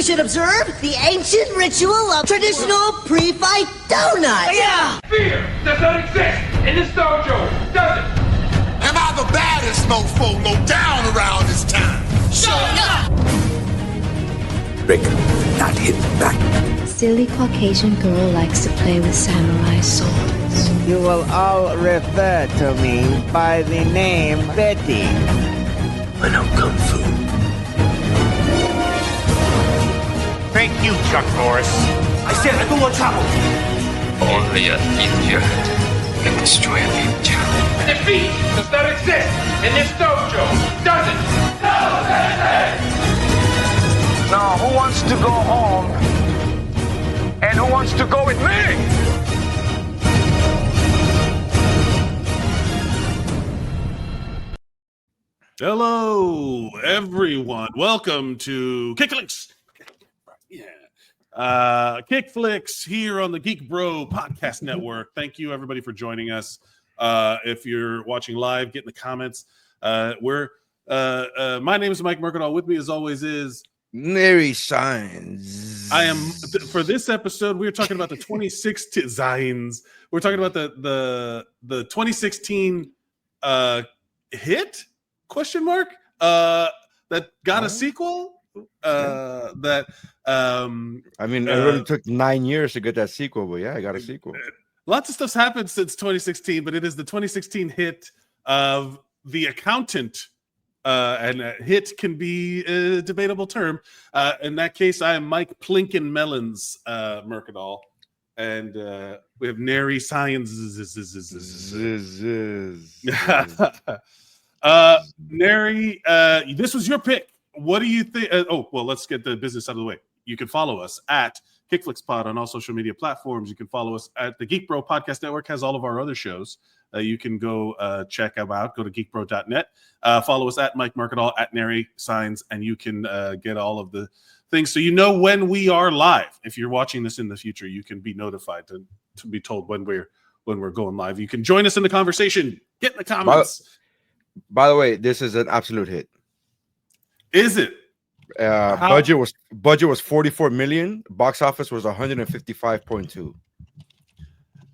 should observe the ancient ritual of traditional pre-fight donuts. Yeah! Fear does not exist in this dojo, does it? Am I the baddest mofo low down around this time? Shut up! Rick, not hit back. Silly Caucasian girl likes to play with samurai swords. You will all refer to me by the name Betty. I know Kung Fu. Thank you, Chuck Norris. I said I don't want trouble. Only an idiot can destroy a ninja. Defeat does not exist in this dojo, does it? No, Sensei! Now, who wants to go home? And who wants to go with me? Hello, everyone. Welcome to Kickflix. Kickflix here on the GeekBro Podcast Network. Thank you, everybody, for joining us. If you're watching live, get in the comments. My name is Mike Mercadal. With me, as always, is Nery Saenz. I am for this episode. We're talking about the 2016 Zains. We're talking about the 2016 hit ? That got a sequel. I mean, it really took 9 years to get that sequel, but yeah, I got a sequel. Lots of stuff's happened since 2016, but it is the 2016 hit of The Accountant. And hit can be a debatable term. In that case, I am Mike Plinkin Mellons Mercadal, and we have Nery Saenz. Nery, this was your pick. What do you think? Let's get the business out of the way. You can follow us at KickFlixPod on all social media platforms. You can follow us at the GeekBro Podcast Network, has all of our other shows. You can go check them out. Go to geekbro.net. Follow us at Mike Mercadal, at Nery Saenz, and you can get all of the things. So you know when we are live. If you're watching this in the future, you can be notified to be told when we're going live. You can join us in the conversation. Get in the comments. By the way, this is an absolute hit. Is it? Budget was 44 million. Box office was 155.2.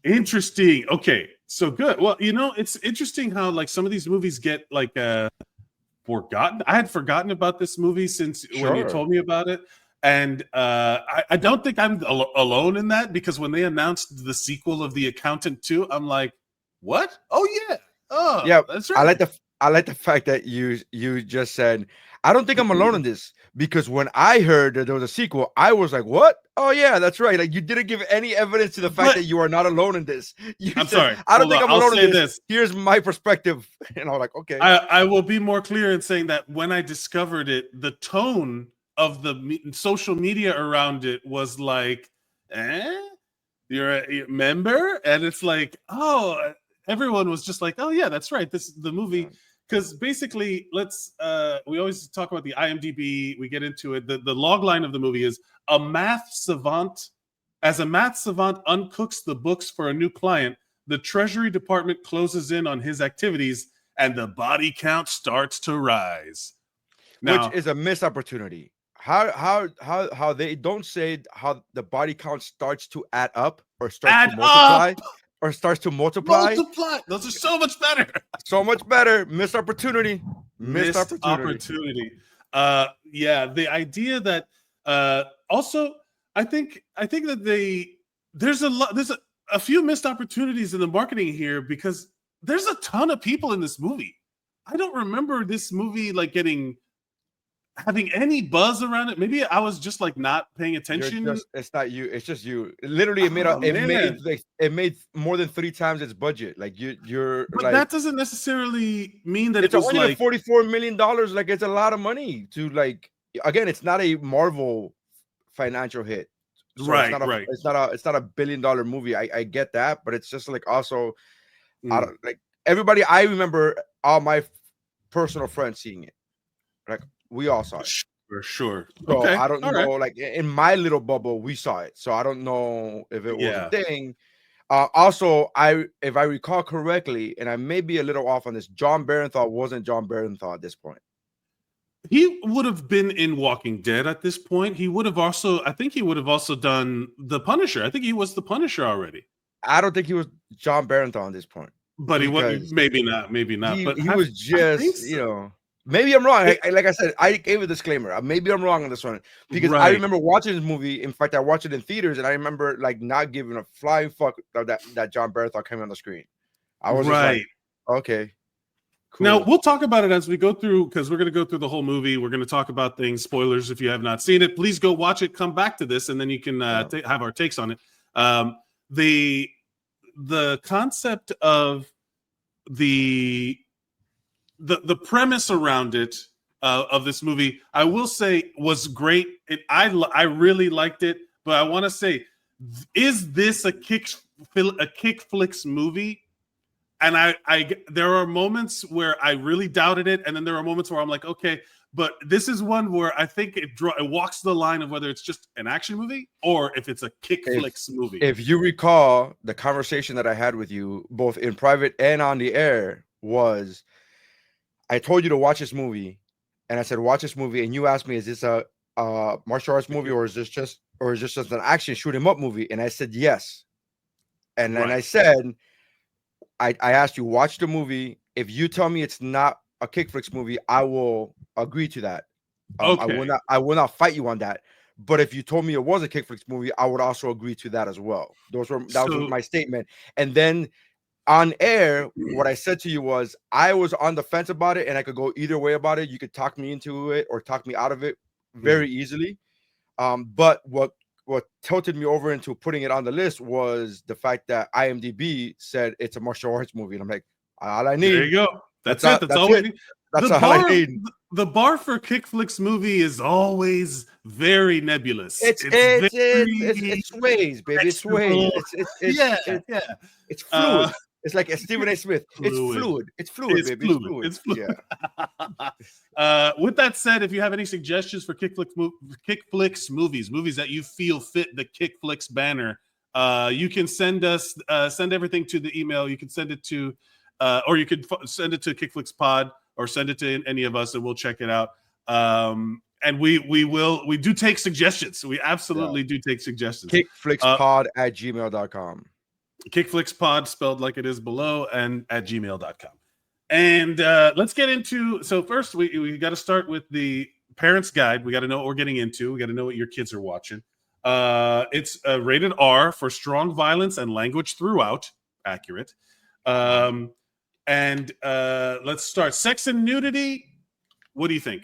Interesting. Okay, so good. Well, it's interesting how like some of these movies get like forgotten. I had forgotten about this movie since when you told me about it, and I don't think I'm alone in that, because when they announced the sequel of The Accountant 2, I'm like, what? Oh yeah. Oh yeah, that's right. I like the fact that you just said, I don't think I'm alone in this, because when I heard that there was a sequel, I was like, what? Oh yeah, that's right. Like, you didn't give any evidence to the fact that you are not alone in this. I'm sorry. I don't think I'm alone in this. Here's my perspective. And I'm like, okay. I will be more clear in saying that when I discovered it, the tone of the social media around it was like, you're a member? And it's like, oh, everyone was just like, oh yeah, that's right. This is the movie. Because basically, we always talk about the IMDb. We get into it. The log line of the movie is a math savant uncooks the books for a new client. The Treasury Department closes in on his activities, and the body count starts to rise. Now, which is a missed opportunity. How they don't say how the body count starts to add up or starts to multiply. Or starts to multiply. Those are so much better. So much better. Missed opportunity. Missed opportunity. Yeah, the idea that also I think that there's a few missed opportunities in the marketing here, because there's a ton of people in this movie. I don't remember this movie like having any buzz around it. Maybe I was just like not paying attention. It's not you. It's just you. Literally, it made more than 3 times its budget. Like you're. But like, that doesn't necessarily mean that it's it was only like $44 million. Like, it's a lot of money to like. Again, it's not a Marvel financial hit. So right. It's not a $1 billion movie. I get that, but it's just like also, like everybody. I remember all my personal friends seeing it. Like, we all saw it. For sure. So okay. I don't know, like in my little bubble, we saw it. So I don't know if it was a thing. Also, if I recall correctly, and I may be a little off on this, John Barenthal wasn't John Barenthal at this point. He would have been in Walking Dead at this point. He would have also, I think he would have also done The Punisher. I think he was The Punisher already. I don't think he was John Barenthal at this point. But he was, maybe not. But he was just, you know, maybe I'm wrong. Like I said, I gave a disclaimer. Maybe I'm wrong on this one because I remember watching this movie. In fact, I watched it in theaters, and I remember like not giving a flying fuck that John Barenthal came on the screen. I was just like, okay. Cool. Now, we'll talk about it as we go through, because we're going to go through the whole movie. We're going to talk about things, spoilers if you have not seen it. Please go watch it, come back to this, and then you can have our takes on it. The concept of the premise around it, of this movie, I will say was great. I really liked it, but I want to say, is this a Kickflix movie? And there are moments where I really doubted it, and then there are moments where I'm like, okay, but this is one where I think it walks the line of whether it's just an action movie or if it's a Kickflix movie. If you recall, the conversation that I had with you, both in private and on the air, was I told you to watch this movie, and I said, watch this movie, and you asked me, is this a martial arts movie or is this just an action shoot 'em up movie? And I said yes. And then I said, I asked you, watch the movie. If you tell me it's not a Kickflix movie, I will agree to that. I will not fight you on that. But if you told me it was a Kickflix movie, I would also agree to that as well. That was my statement. And then on air, what I said to you was I was on the fence about it, and I could go either way about it. You could talk me into it or talk me out of it very easily. But what tilted me over into putting it on the list was the fact that IMDb said it's a martial arts movie, and I'm like, all I need. There you go. That's it. That's all I need. That's all I need. The bar for Kickflix movie is always very nebulous. It sways, baby. It sways. It's fluid. It's like Stephen A. Smith. It's fluid. It's fluid, baby. It's fluid. Yeah. With that said, if you have any suggestions for Kickflix movies that you feel fit the Kickflix banner, you can send everything to the email. You can send it to, or you could send it to Kickflix Pod, or send it to any of us, and we'll check it out. And we do take suggestions. We absolutely do take suggestions. Kickflixpod@gmail.com. Kickflixpod, spelled like it is below, and at gmail.com. And let's get into, so first we got to start with the parent's guide. We got to know what we're getting into. We got to know what your kids are watching. It's rated R for strong violence and language throughout. Accurate. And let's start. Sex and nudity. What do you think?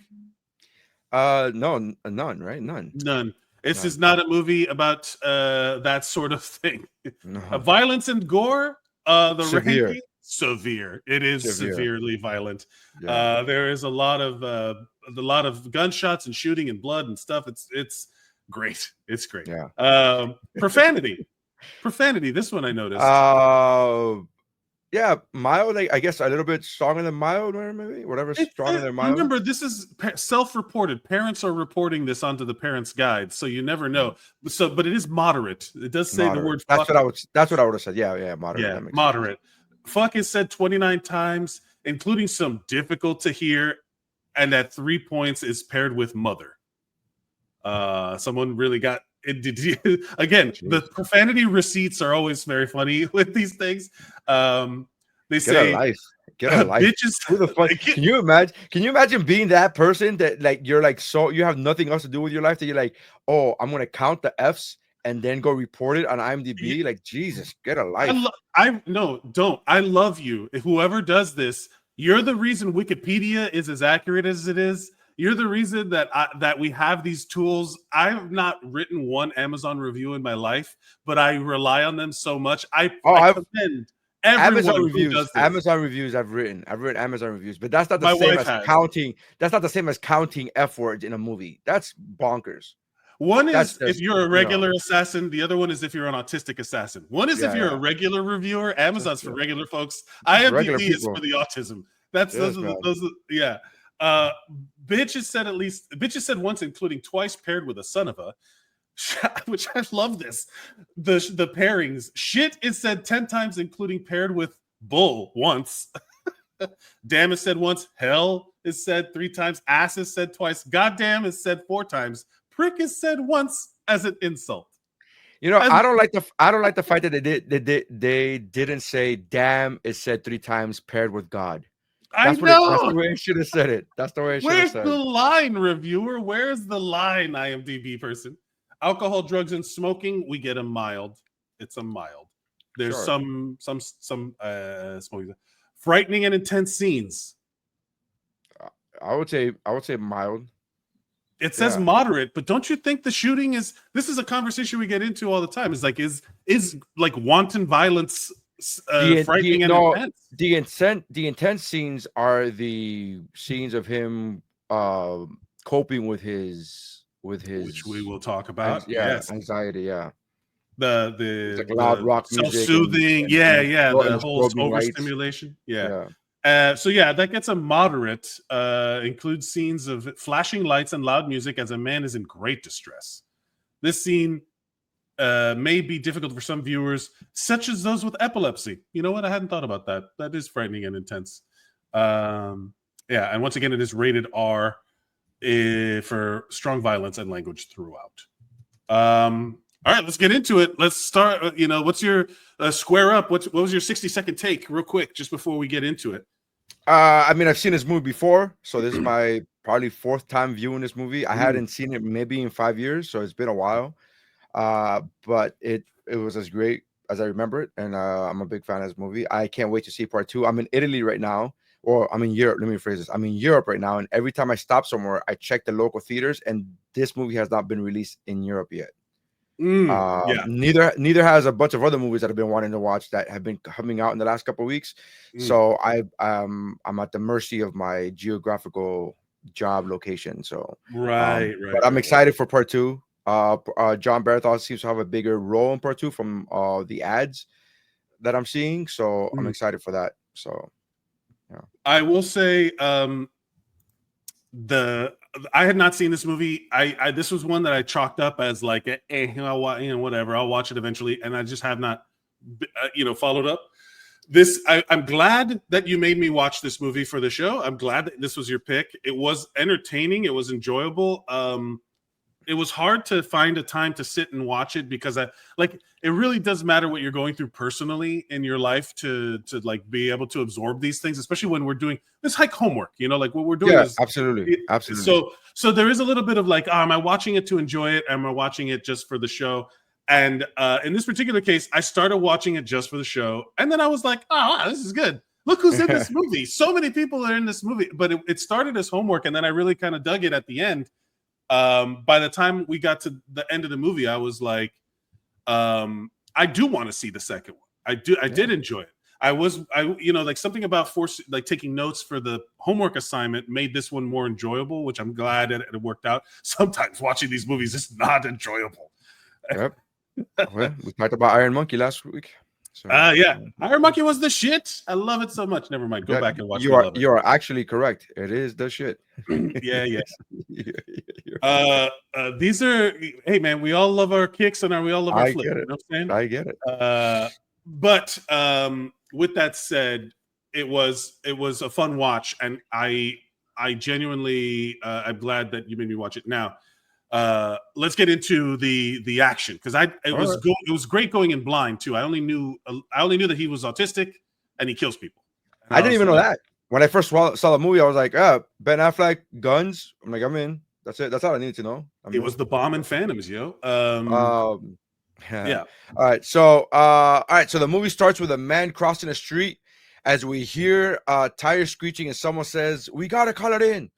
No, none, right? None. This is not a movie about that sort of thing. No. Violence and gore. Severe. It is severely violent. Yeah. There is a lot of gunshots and shooting and blood and stuff. It's great. It's great. Yeah. Profanity. This one I noticed. Yeah, mild. I guess a little bit stronger than mild, or maybe whatever. Stronger than mild. Remember, this is self-reported. Parents are reporting this onto the parents' guide, so you never know. So, but it is moderate. It does say the word. That's what I would have said. Yeah, moderate. Yeah, moderate. Fuck is said 29 times, including some difficult to hear, and at 3 points is paired with mother. Someone really got. Again, the profanity receipts are always very funny with these things. They say, "Get a life." Bitches, who the fuck? Can you imagine being that person that like you're like so you have nothing else to do with your life that you're like, oh, I'm gonna count the F's and then go report it on IMDb? Like, Jesus, get a life. Don't. I love you. If whoever does this, you're the reason Wikipedia is as accurate as it is. You're the reason that we have these tools. I have not written one Amazon review in my life, but I rely on them so much. I commend everyone who does this. Amazon reviews I've written Amazon reviews, but that's not the same as counting. That's not the same as counting F words in a movie. That's bonkers. One is if you're a regular assassin. The other one is if you're an autistic assassin. One is if you're a regular reviewer. Amazon's for regular folks. IMDb is for the autism. Yeah. Bitches said once, including twice, paired with a son of a, which I love this. The pairings. Shit is said 10 times, including paired with bull once. Damn is said once. Hell is said 3 times. Ass is said twice. Goddamn is said 4 times. Prick is said once as an insult. You know, I don't like the fact that they didn't say damn is said 3 times paired with God. That's the way it should have said it. That's the way it should have said. Where's the line, reviewer? Where's the line, IMDb person? Alcohol, drugs, and smoking, we get a mild. It's a mild. There's some smoking. Frightening and intense scenes. I would say mild. It says moderate, but don't you think the shooting is? This is a conversation we get into all the time. It's like is like wanton violence frightening and intense? The intense scenes are the scenes of him coping with his which we will talk about. Anxiety. Yeah, the like loud rock music, self-soothing. The whole overstimulation. So that gets a moderate. Includes scenes of flashing lights and loud music as a man is in great distress. This scene may be difficult for some viewers, such as those with epilepsy. You know what? I hadn't thought about that. That is frightening and intense. And once again, it is rated R for strong violence and language throughout. All right, let's get into it. Let's start. What's your square up? What was your 60-second take, real quick, just before we get into it? I mean, I've seen this movie before, so this is my probably 4th time viewing this movie. I hadn't seen it maybe in 5 years, so it's been a while. But it was as great as I remember it, and I'm a big fan of this movie. I can't wait to see part 2. I'm in Italy right now, or I'm in Europe. Let me rephrase this. I'm in Europe right now, and every time I stop somewhere, I check the local theaters, and this movie has not been released in Europe yet. Neither has a bunch of other movies that I've been wanting to watch that have been coming out in the last couple of weeks. So I'm at the mercy of my geographical job location. So but I'm excited for part 2. John Baratheon seems to have a bigger role in part 2 from the ads that I'm seeing. So I'm excited for that. So I will say I had not seen this movie. This was one that I chalked up as like whatever. I'll watch it eventually, and I just have not, followed up. I'm glad that you made me watch this movie for the show. I'm glad that this was your pick. It was entertaining. It was enjoyable. It was hard to find a time to sit and watch it because it really does matter what you're going through personally in your life to like be able to absorb these things, especially when we're doing this like homework, like what we're doing. Yeah, absolutely. So there is a little bit of like, am I watching it to enjoy it? Am I watching it just for the show? And in this particular case, I started watching it just for the show. And then I was like, oh, wow, this is good. Look who's in this movie. So many people are in this movie, but it started as homework. And then I really kind of dug it at the end. By the time we got to the end of the movie, I was like, I do want to see the second one. I did enjoy it. Like something about taking notes for the homework assignment made this one more enjoyable, which I'm glad it worked out. Sometimes watching these movies is not enjoyable. Yep. Well, we talked about Iron Monkey last week. So, Iron Monkey was the shit. I love it so much. Never mind. Go back and watch it. You are actually correct. It is the shit. Yeah. These are, hey man, we all love our kicks and we all love our flips. You know what I'm saying? I get it. But with that said, it was a fun watch, and I genuinely I'm glad that you made me watch it. Now, let's get into the action, because it was great going in blind too. I only knew that he was autistic and he kills people. I didn't even know that. When I first saw the movie, I was like, Ben Affleck, guns. I'm like, I'm in. That's it. That's all I needed to know. It was the bomb in Phantoms, yo. Yeah. All right. So the movie starts with a man crossing a street as we hear tires screeching and someone says, "We gotta call it in."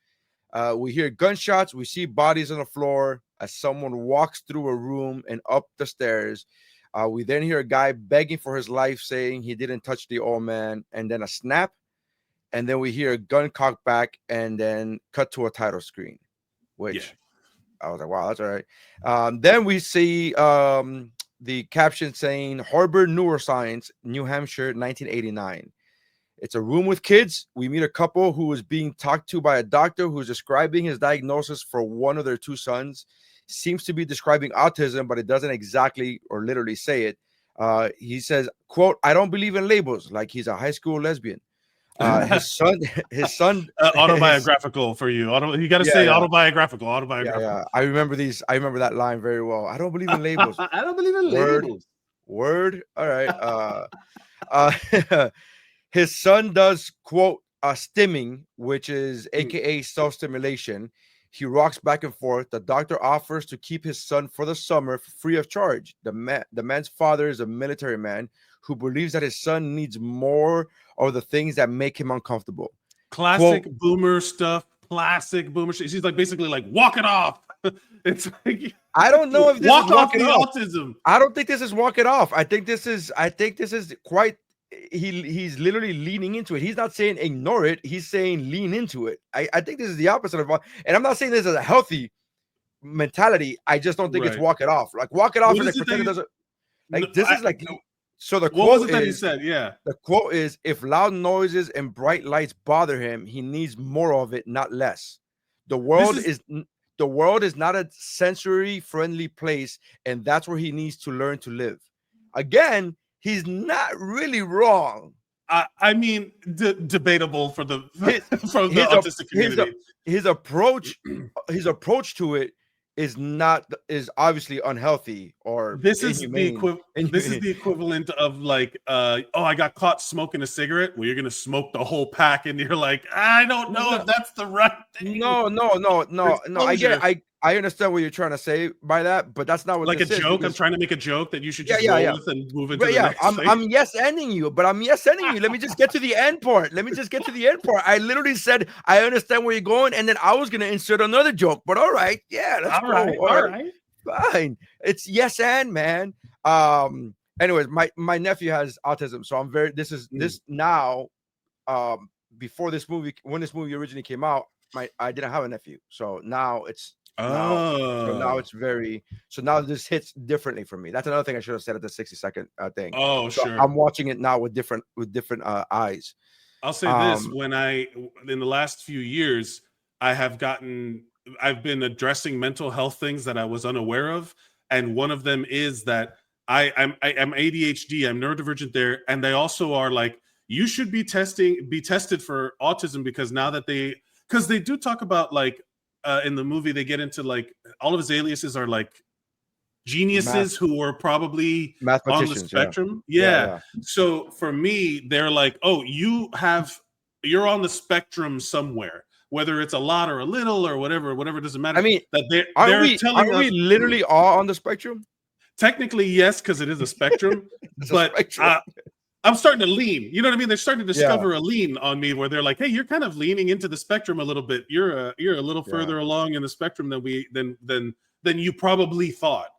We hear gunshots. We see bodies on the floor as someone walks through a room and up the stairs. We then hear a guy begging for his life, saying he didn't touch the old man, and then a snap. And then we hear a gun cocked back and then cut to a title screen, which I was like, wow, that's all right. Then we see the caption saying Harbor Neuroscience, New Hampshire, 1989. It's a room with kids. We meet a couple who is being talked to by a doctor who's describing his diagnosis for one of their two sons. Seems to be describing autism, but it doesn't exactly or literally say it. He says, quote, "I don't believe in labels," like he's a high school lesbian. His son autobiographical for you. You got to say autobiographical. Yeah. I remember that line very well. I don't believe in labels. I don't believe in labels. Word. All right. His son does quote stimming, which is AKA self-stimulation. He rocks back and forth. The doctor offers to keep his son for the summer free of charge. The man's father is a military man who believes that his son needs more of the things that make him uncomfortable. Classic boomer stuff. Classic boomer shit. She's like basically like walk it off. It's like I don't know if this walk is off walking the off. autism. I don't think this is walk it off. I think this is quite. He's literally leaning into it. He's not saying ignore it. He's saying lean into it. I think this is the opposite of, and I'm not saying this is a healthy mentality. I just don't think it's walk it off. Like walk it off is like pretend it doesn't. Like this is like. So the quote is, he said? Yeah. The quote is, if loud noises and bright lights bother him, he needs more of it, not less. The world is not a sensory friendly place, and that's where he needs to learn to live. Again, he's not really wrong. I mean, debatable for the autistic community. His approach to it is obviously unhealthy or this is the equivalent of like I got caught smoking a cigarette. Well, you're gonna smoke the whole pack, and you're like, I don't know if that's the right thing. No. I understand what you're trying to say by that, but that's not what like this a joke. Because... I'm trying to make a joke that you should just roll with and move into the next I'm yes-ending you, but I'm yes-ending you. Let me just get to the end part. I literally said I understand where you're going, and then I was gonna insert another joke. But all right, let's go. All right, fine. It's yes and man. Anyways, my nephew has autism, so I'm very. This now. Before this movie, when this movie originally came out, I didn't have a nephew, so now it's. Now this hits differently for me. That's another thing I should have said at the 60-second thing. Sure. I'm watching it now with different eyes. I'll say this: in the last few years, I've been addressing mental health things that I was unaware of, and one of them is that I'm ADHD, I'm neurodivergent there, and they also are like you should be tested for autism because they do talk about like. In the movie, they get into like all of his aliases are like geniuses who are probably on the spectrum. Yeah. So for me, they're like, oh, you're on the spectrum somewhere, whether it's a lot or a little or whatever doesn't matter. I mean, that are we literally all on the spectrum? Technically, yes, because it is a spectrum. But I'm starting to lean. You know what I mean? They're starting to discover a lean on me where they're like, hey, you're kind of leaning into the spectrum a little bit. You're a little further along in the spectrum than you probably thought.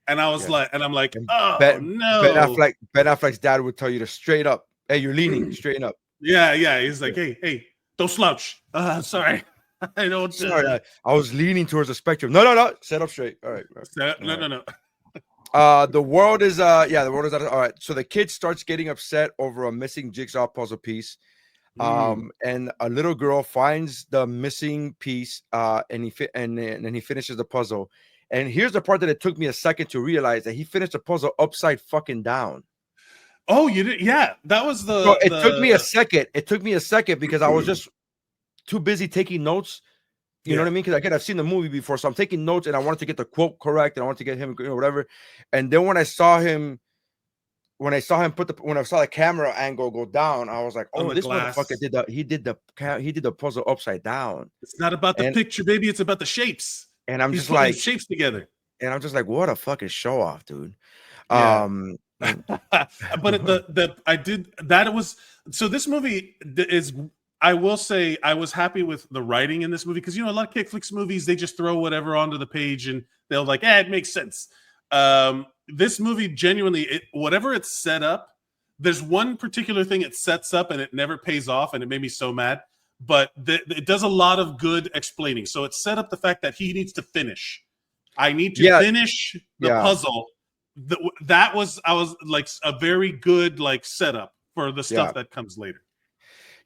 And I was like, and I'm like, no. Ben Affleck's dad would tell you to straight up. Hey, you're leaning, straighten up. Yeah. He's like, hey, don't slouch. Sorry. I don't. Sorry, I was leaning towards the spectrum. No. Set up straight. All right. No. The world is all right. So the kid starts getting upset over a missing jigsaw puzzle piece. And a little girl finds the missing piece and he finishes the puzzle. And here's the part that it took me a second to realize that he finished the puzzle upside fucking down. Oh, you did? Yeah, that was the. So it took me a second. It took me a second because I was just too busy taking notes. You know what I mean? Because again, I've seen the movie before, so I'm taking notes and I wanted to get the quote correct and I wanted to get him, whatever. And then when I saw the camera angle go down, I was like, oh, this motherfucker did the puzzle upside down. It's not about the picture, baby. It's about the shapes. And I'm just like shapes together. And I'm just like, what a fucking show off, dude. Yeah. But so this movie is. I will say I was happy with the writing in this movie because, a lot of Kickflix movies, they just throw whatever onto the page and they'll like, it makes sense. This movie genuinely, whatever it's set up, there's one particular thing it sets up and it never pays off and it made me so mad. But it does a lot of good explaining. So it set up the fact that he needs to finish. I need to finish the puzzle. I was like a very good like setup for the stuff that comes later.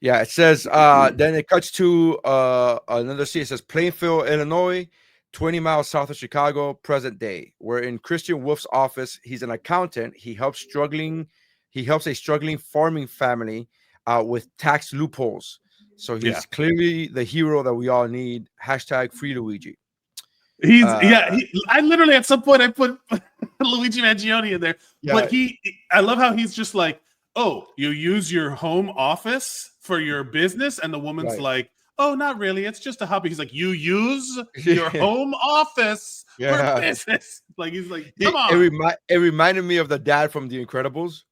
Yeah, it says then it cuts to another scene. It says Plainfield, Illinois, 20 miles south of Chicago, present day. We're in Christian Wolf's office. He's an accountant. He helps a struggling farming family with tax loopholes. So he's clearly the hero that we all need. Hashtag free Luigi. I literally at some point I put Luigi Mangione in there, but I love how he's just like, oh, you use your home office for your business, and the woman's like, oh, not really, it's just a hobby. He's like, you use your home office for business. Like, he's like, come on. It reminded me of the dad from The Incredibles.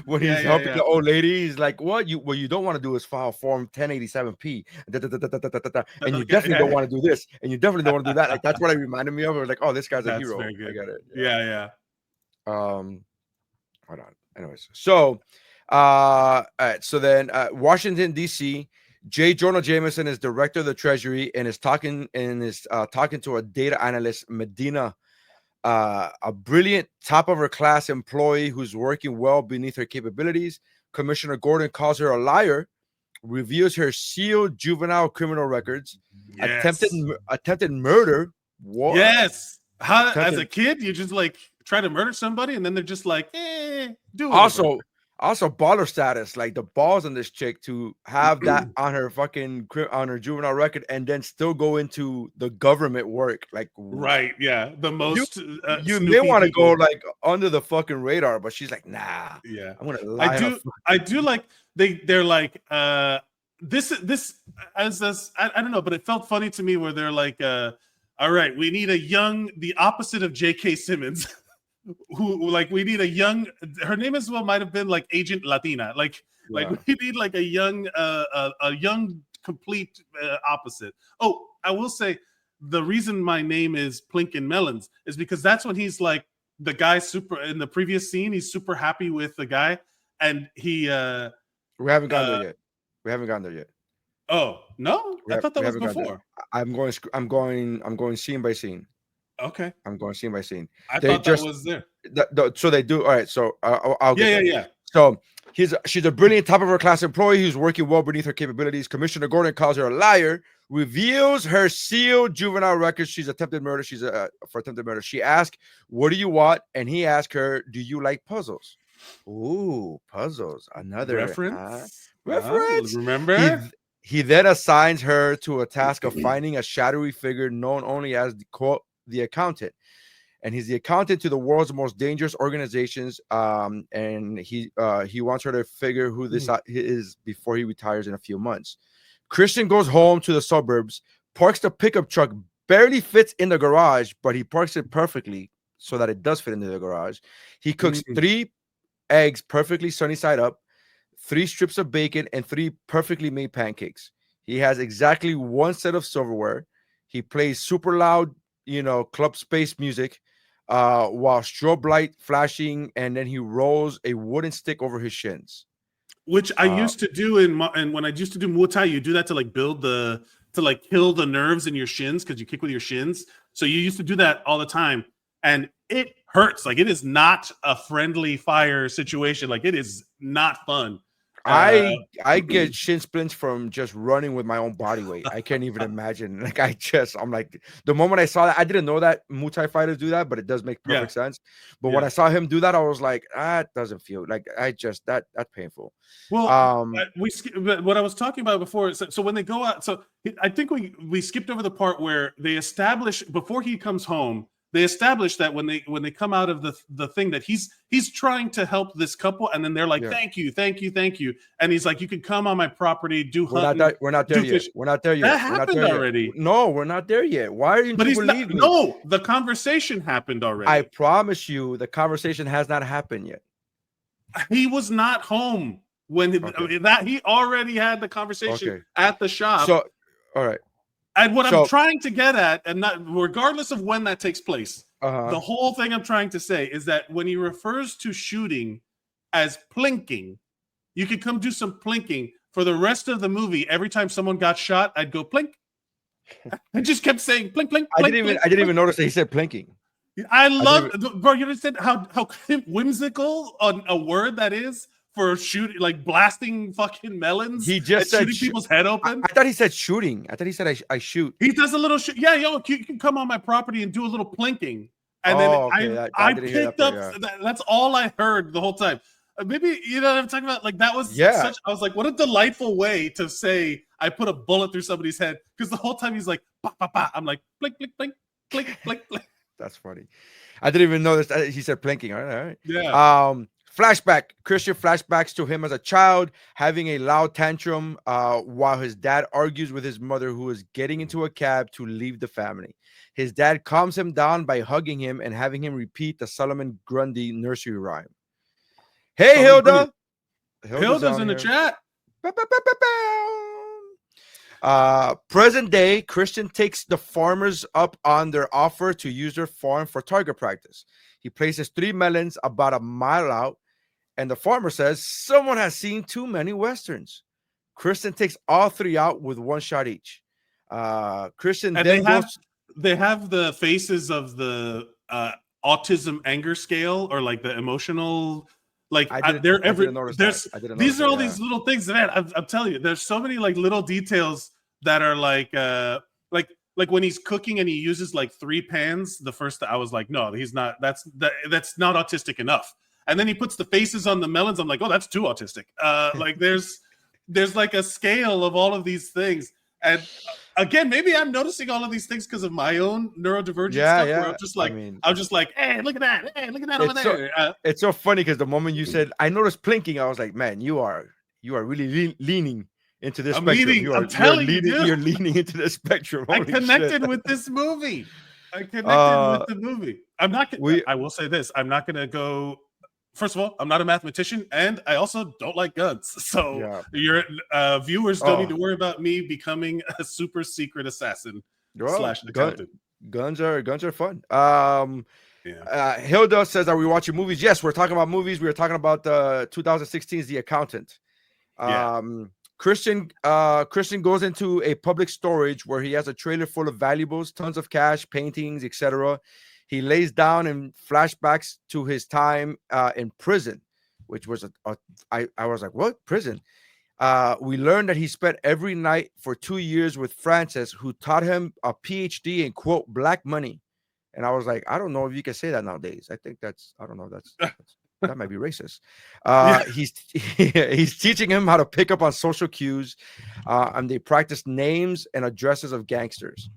when he's helping the old lady, he's like, what you don't want to do is file form 1087p, and you definitely don't want to do this, and you definitely don't want to do that. Like, that's what it reminded me of. I was like, oh, this guy's a hero. I get it. Hold on. Anyways, so all right, so then Washington DC, J. Jonah Jameson is director of the Treasury and is talking to a data analyst, Medina, a brilliant top of her class employee who's working well beneath her capabilities. Commissioner Gordon calls her a liar, reveals her sealed juvenile criminal records, attempted murder. What? Yes. As a kid, you just like try to murder somebody, and then they're just like, do it. Also baller status, like the balls on this chick to have that on her juvenile record and then still go into the government work. Like, the most you may want to go like under the fucking radar, but she's like, nah. Yeah, I'm gonna lie. I do like they're like this as I don't know, but it felt funny to me where they're like, all right, we need the opposite of J.K. Simmons. Who like we need a young, her name as well might have been like Agent Latina, like we need like a young complete opposite. Oh, I will say the reason my name is Plinkin Melons is because that's when he's like the guy super in the previous scene, he's super happy with the guy, and he we haven't gotten there yet. Oh no, I thought that was before. I'm going scene by scene. Okay, I'm going scene by scene. I thought that was there. So they do. All right. So I'll get yeah. So she's a brilliant top of her class employee who's working well beneath her capabilities. Commissioner Gordon calls her a liar, reveals her sealed juvenile records. She's attempted murder. For attempted murder. She asked, "What do you want?" And he asked her, "Do you like puzzles?" Ooh, puzzles. Another reference. Remember? He then assigns her to a task of finding a shadowy figure known only as the accountant, and he's the accountant to the world's most dangerous organizations. And he wants her to figure who this is before he retires in a few months. Christian goes home to the suburbs, parks the pickup truck, barely fits in the garage, but he parks it perfectly so that it does fit into the garage. He cooks 3 eggs perfectly sunny side up, 3 strips of bacon, and 3 perfectly made pancakes. He has exactly 1 set of silverware. He plays super loud, club space music, while strobe light flashing, and then he rolls a wooden stick over his shins. Which I used to do and when I used to do Muay Thai, you do that to like kill the nerves in your shins because you kick with your shins. So you used to do that all the time, and it hurts. Like, it is not a friendly fire situation. Like, it is not fun. I get shin splints from just running with my own body weight. I can't even imagine. Like, I'm like, the moment I saw that, I didn't know that Muay Thai fighters do that, but it does make perfect sense. But when I saw him do that, I was like, it doesn't feel like that's painful. Well, what I was talking about before. So when they go out, so I think we skipped over the part where they establish before he comes home. They established that when they come out of the thing that he's trying to help this couple, and then they're like, thank you, and he's like, you can come on my property, do hunting. We're not there yet. We're not there yet. That happened already. No, we're not there yet. Why are you? But no, the conversation happened already. I promise you, the conversation has not happened yet. He was not home when he already had the conversation at the shop. So, all right. And what I'm trying to get at, and not regardless of when that takes place, the whole thing I'm trying to say is that when he refers to shooting as plinking, you could come do some plinking for the rest of the movie. Every time someone got shot, I'd go plink. I just kept saying plink, plink. I didn't even notice that he said plinking. I love, bro. You understand how whimsical a word that is? For shooting, like blasting fucking melons. He just said shooting people's head open. I thought he said shooting. I thought he said I shoot. He does a little shoot. Yeah, you can come on my property and do a little plinking. And then I picked up. That's all I heard the whole time. maybe you know what I'm talking about. Like that was Yeah. I was like, what a delightful way to say I put a bullet through somebody's head because the whole time he's like, bah, bah, bah. I'm like, blink, blink, blink, blink, blink, blink. That's funny. I didn't even know this. He said plinking. All right. Yeah. Flashback. Christian flashbacks to him as a child having a loud tantrum while his dad argues with his mother, who is getting into a cab to leave the family. His dad calms him down by hugging him and having him repeat the Solomon Grundy nursery rhyme. Hey, Hilda. Hilda's in the chat. Present day, Christian takes the farmers up on their offer to use their farm for target practice. He places 3 melons about a mile out, and the farmer says, someone has seen too many Westerns. Christian takes all 3 out with 1 shot each. Christian and then they have the faces of the autism anger scale or like the emotional. Like they're every. These are all these little things, man. I'm telling you, there's so many like little details that are like when he's cooking and he uses like 3 pans. The first I was like, no, he's not. That's not autistic enough. And then he puts the faces on the melons. I'm like, oh, that's too autistic. Like there's like a scale of all of these things. And again, maybe I'm noticing all of these things because of my own neurodivergent stuff. Where I'm just like, I'm just like, hey, look at that. Hey, look at that over there. It's so funny because the moment you said, I noticed plinking, I was like, man, you are really leaning into this spectrum. You're leaning into the spectrum. I connected with this movie. I connected with the movie. I'm not. I will say this. I'm not going to go. First of all, I'm not a mathematician, and I also don't like guns. So your viewers don't need to worry about me becoming a super secret assassin / accountant. Guns are fun. Hilda says, "Are we watching movies?" Yes, we're talking about movies. We were talking about 2016's The Accountant. Christian goes into a public storage where he has a trailer full of valuables, tons of cash, paintings, etc. He lays down in flashbacks to his time in prison, which was I was like, what? Prison? We learned that he spent every night for 2 years with Frances, who taught him a PhD in, quote, black money. And I was like, I don't know if you can say that nowadays. I think I don't know. That might be racist. He's teaching him how to pick up on social cues, and they practice names and addresses of gangsters.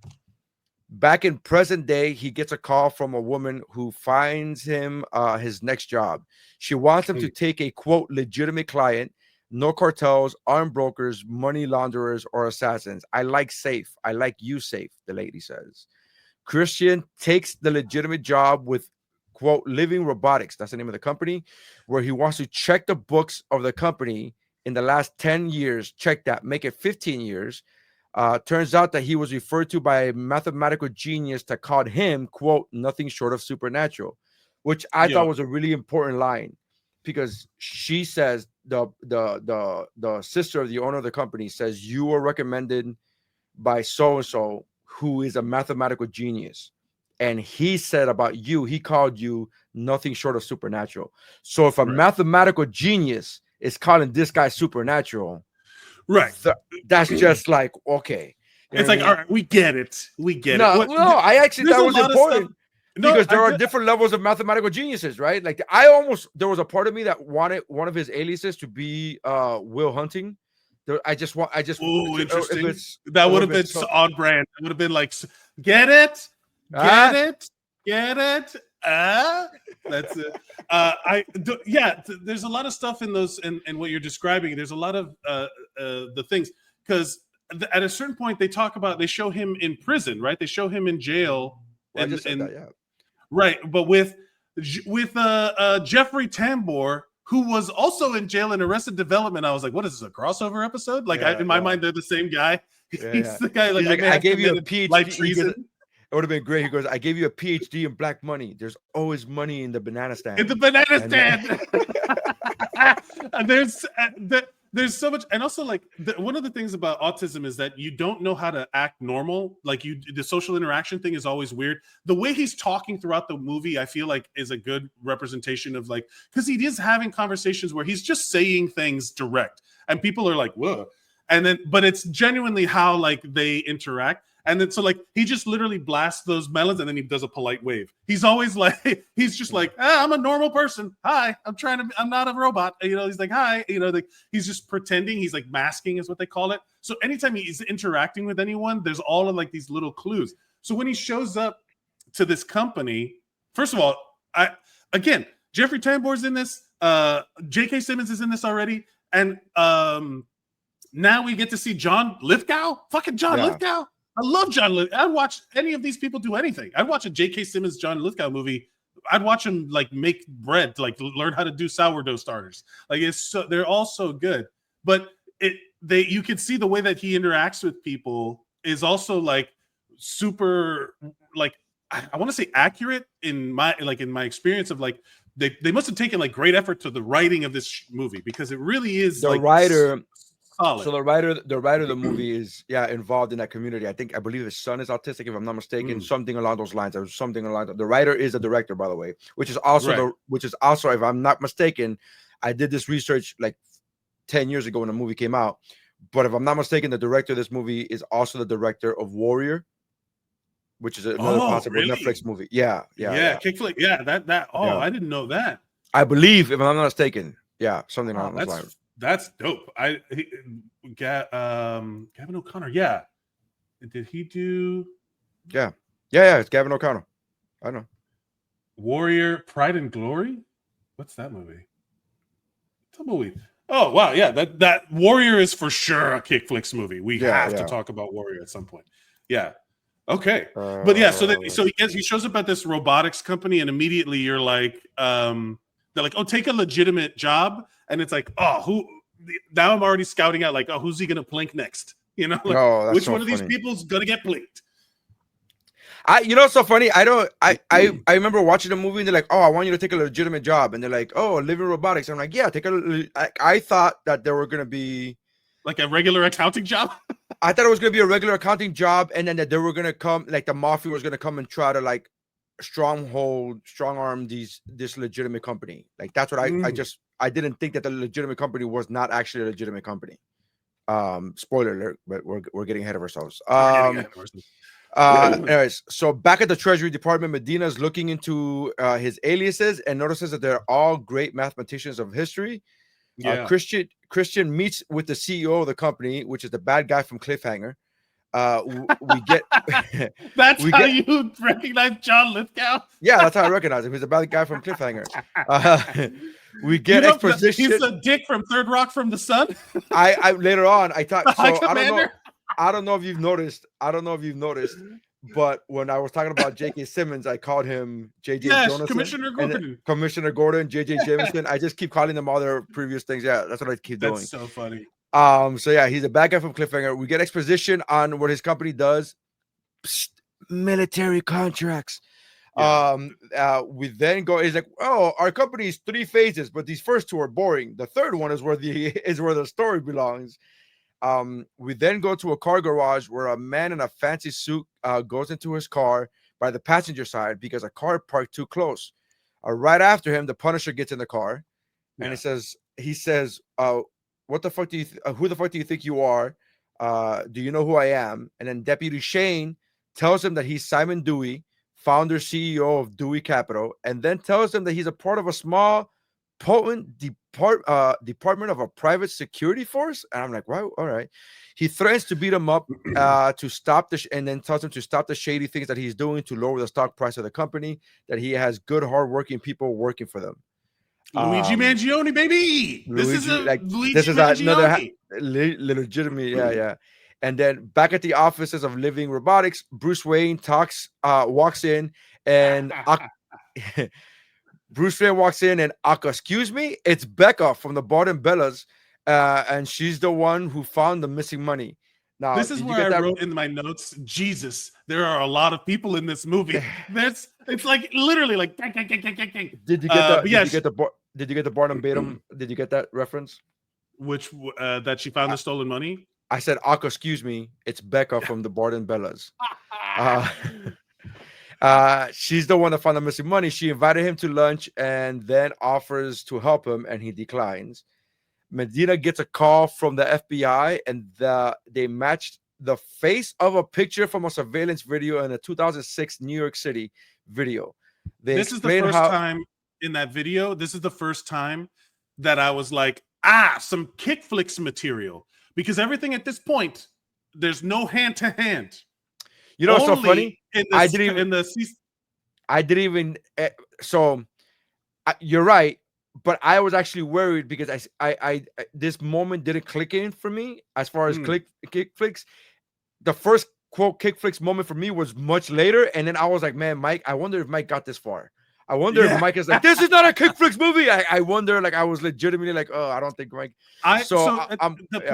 Back in present day, he gets a call from a woman who finds him his next job. She wants him to take a, quote, legitimate client, no cartels, armed brokers, money launderers, or assassins. I like safe. I like you safe, the lady says. Christian takes the legitimate job with, quote, Living Robotics. That's the name of the company, where he wants to check the books of the company in the last 10 years. Check that. Make it 15 years. Turns out that he was referred to by a mathematical genius that called him, quote, nothing short of supernatural, which I thought was a really important line, because she says, the sister of the owner of the company says, you were recommended by so-and-so, who is a mathematical genius. And he said about you, he called you nothing short of supernatural. So if a mathematical genius is calling this guy supernatural, right, that's just like, okay, it's like, all right, we get it. I actually thought it was important because there are different levels of mathematical geniuses, right? Like there was a part of me that wanted one of his aliases to be Will Hunting. Interesting. That would have been on brand. It would have been like, get it. That's it. There's a lot of stuff in those and what you're describing. There's a lot of the things, because at a certain point they show him in prison, right? They show him in jail, right. But with Jeffrey Tambor, who was also in jail in Arrested Development, I was like, what is this, a crossover episode? Like in my mind, they're the same guy. He's the guy. Like, I gave you a PhD. It would have been great. He goes, I gave you a PhD in black money. There's always money in the banana stand. And there's so much. And also, like, one of the things about autism is that you don't know how to act normal. Like, the social interaction thing is always weird. The way he's talking throughout the movie, I feel like, is a good representation of, like, because he is having conversations where he's just saying things direct, and people are like, whoa. And then, but it's genuinely how, like, they interact. And then so like he just literally blasts those melons and then he does a polite wave. He's always like, he's just like, I'm a normal person. Hi, I'm not a robot. You know, he's like, hi, you know, like he's just pretending. He's like masking is what they call it. So anytime he's interacting with anyone, there's all of like these little clues. So when he shows up to this company, first of all, again, Jeffrey Tambor's in this. J.K. Simmons is in this already. And now we get to see John Lithgow. Fucking John Lithgow. I love John Lithgow. I'd watch any of these people do anything. I'd watch a J.K. Simmons, John Lithgow movie. I'd watch him like make bread, like learn how to do sourdough starters. Like they're all so good. But you can see the way that he interacts with people is also like super like I want to say accurate in my experience of like they must have taken like great effort to the writing of this movie because it really is the like writer. Solid. So the writer of the movie is involved in that community. I believe his son is autistic, if I'm not mistaken. Something along those lines. Or something along the writer is the director, by the way, which is also if I'm not mistaken, I did this research like 10 years ago when the movie came out. But if I'm not mistaken, the director of this movie is also the director of Warrior, which is another possible Netflix movie. Yeah. Kickflix. Yeah, that. I didn't know that. I believe, if I'm not mistaken, something along those lines. That's dope. Gavin O'Connor. Yeah. Did he do? Yeah. It's Gavin O'Connor. I know. Warrior, Pride and Glory. What's that movie? Tumbleweed. Oh wow, yeah. That Warrior is for sure a Kickflix movie. We have to talk about Warrior at some point. Yeah. Okay. But yeah, so he shows up at this robotics company, and immediately you're like, they're like, oh, take a legitimate job. And it's like, oh, now I'm already scouting out, like, oh, who's he going to plink next? You know, like, which one of these people's going to get plinked? It's so funny. I remember watching the movie and they're like, oh, I want you to take a legitimate job. And they're like, oh, live in robotics. I'm like, yeah, I thought that there were going to be like a regular accounting job. I thought it was going to be a regular accounting job. And then that they were going to come, like the mafia was going to come and try to like strong arm this legitimate company. Like that's what I didn't think that the legitimate company was not actually a legitimate company. Spoiler alert, but we're getting ahead of ourselves. Anyways, so back at the Treasury Department, Medina is looking into his aliases and notices that they're all great mathematicians of history. Christian meets with the CEO of the company, which is the bad guy from Cliffhanger. We get that's how you recognize John Lithgow. Yeah, that's how I recognize him. He's the bad guy from Cliffhanger. We get exposition. He's a dick from Third Rock from the Sun. I later on I thought so. I don't know if you've noticed. But when I was talking about J.K. Simmons, I called him J.J. Jonathan, Commissioner Gordon, J.J. Jameson. I just keep calling them all their previous things. Yeah, that's what I keep doing. That's so funny. So yeah, he's a bad guy from Cliffhanger. We get exposition on what his company does. Military contracts. We then go. He's like, oh, our company is 3 phases, but these first 2 are boring. The third one is where the story belongs. We then go to a car garage where a man in a fancy suit goes into his car by the passenger side because a car parked too close. Right after him, the Punisher gets in the car, and he says, "What the fuck do you? Who the fuck do you think you are? Do you know who I am?" And then Deputy Shane tells him that he's Simon Dewey, founder CEO of Dewey Capital, and then tells him that he's a part of a small, potent department of a private security force. And I'm like, wow, all right. He threatens to beat him up to stop and then tells him to stop the shady things that he's doing to lower the stock price of the company, that he has good, hardworking people working for them. Luigi Mangione, baby. This is another legitimate, yeah. And then back at the offices of Living Robotics, Bruce Wayne walks in, and excuse me, it's Becca from the Barton Bellas, and she's the one who found the missing money. Now, this is where I wrote in my notes, Jesus, there are a lot of people in this movie. It's like literally like. Did you get the Barnum Batum? Did you get that reference? Which that she found the stolen money? I said, excuse me, it's Becca from the Barton Bellas. She's the one that found the missing money. She invited him to lunch and then offers to help him, and he declines. Medina gets a call from the FBI, and they matched the face of a picture from a surveillance video in a 2006 New York City video. This is the first time in that video. This is the first time that I was like, some Kickflix material, because everything at this point, there's no hand to hand. You know what's so funny? You're right, but I was actually worried because I this moment didn't click in for me as far as Kickflix. The first quote Kickflix moment for me was much later, and then I was like, man, Mike, I wonder if Mike got this far. I wonder if Mike is like, this is not a Kickflix movie. I wonder, like, I was legitimately like, oh, I don't think Mike. There's the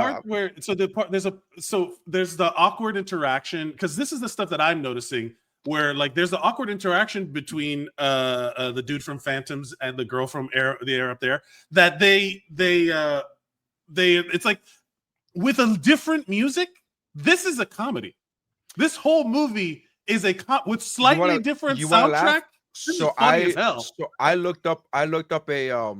awkward interaction, because this is the stuff that I'm noticing, where like there's the awkward interaction between the dude from Phantoms and the girl from the Air Up There, that they it's like with a different music. This is a comedy. This whole movie is with slightly different soundtrack. So I looked up a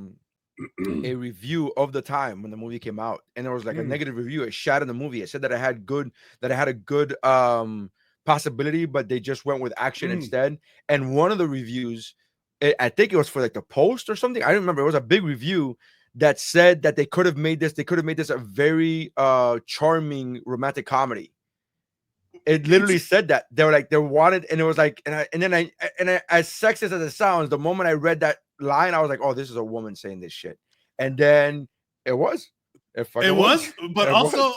review of the time when the movie came out, and there was like a negative review. It shat in the movie. It said that it had a good possibility, but they just went with action instead. And one of the reviews, I think it was for like the Post or something, I don't remember. It was a big review that said that they could have made this a very charming romantic comedy. It literally said that. They were like, they wanted, and it was like, and then as sexist as it sounds, the moment I read that line, I was like, oh, this is a woman saying this shit. And then it was. But also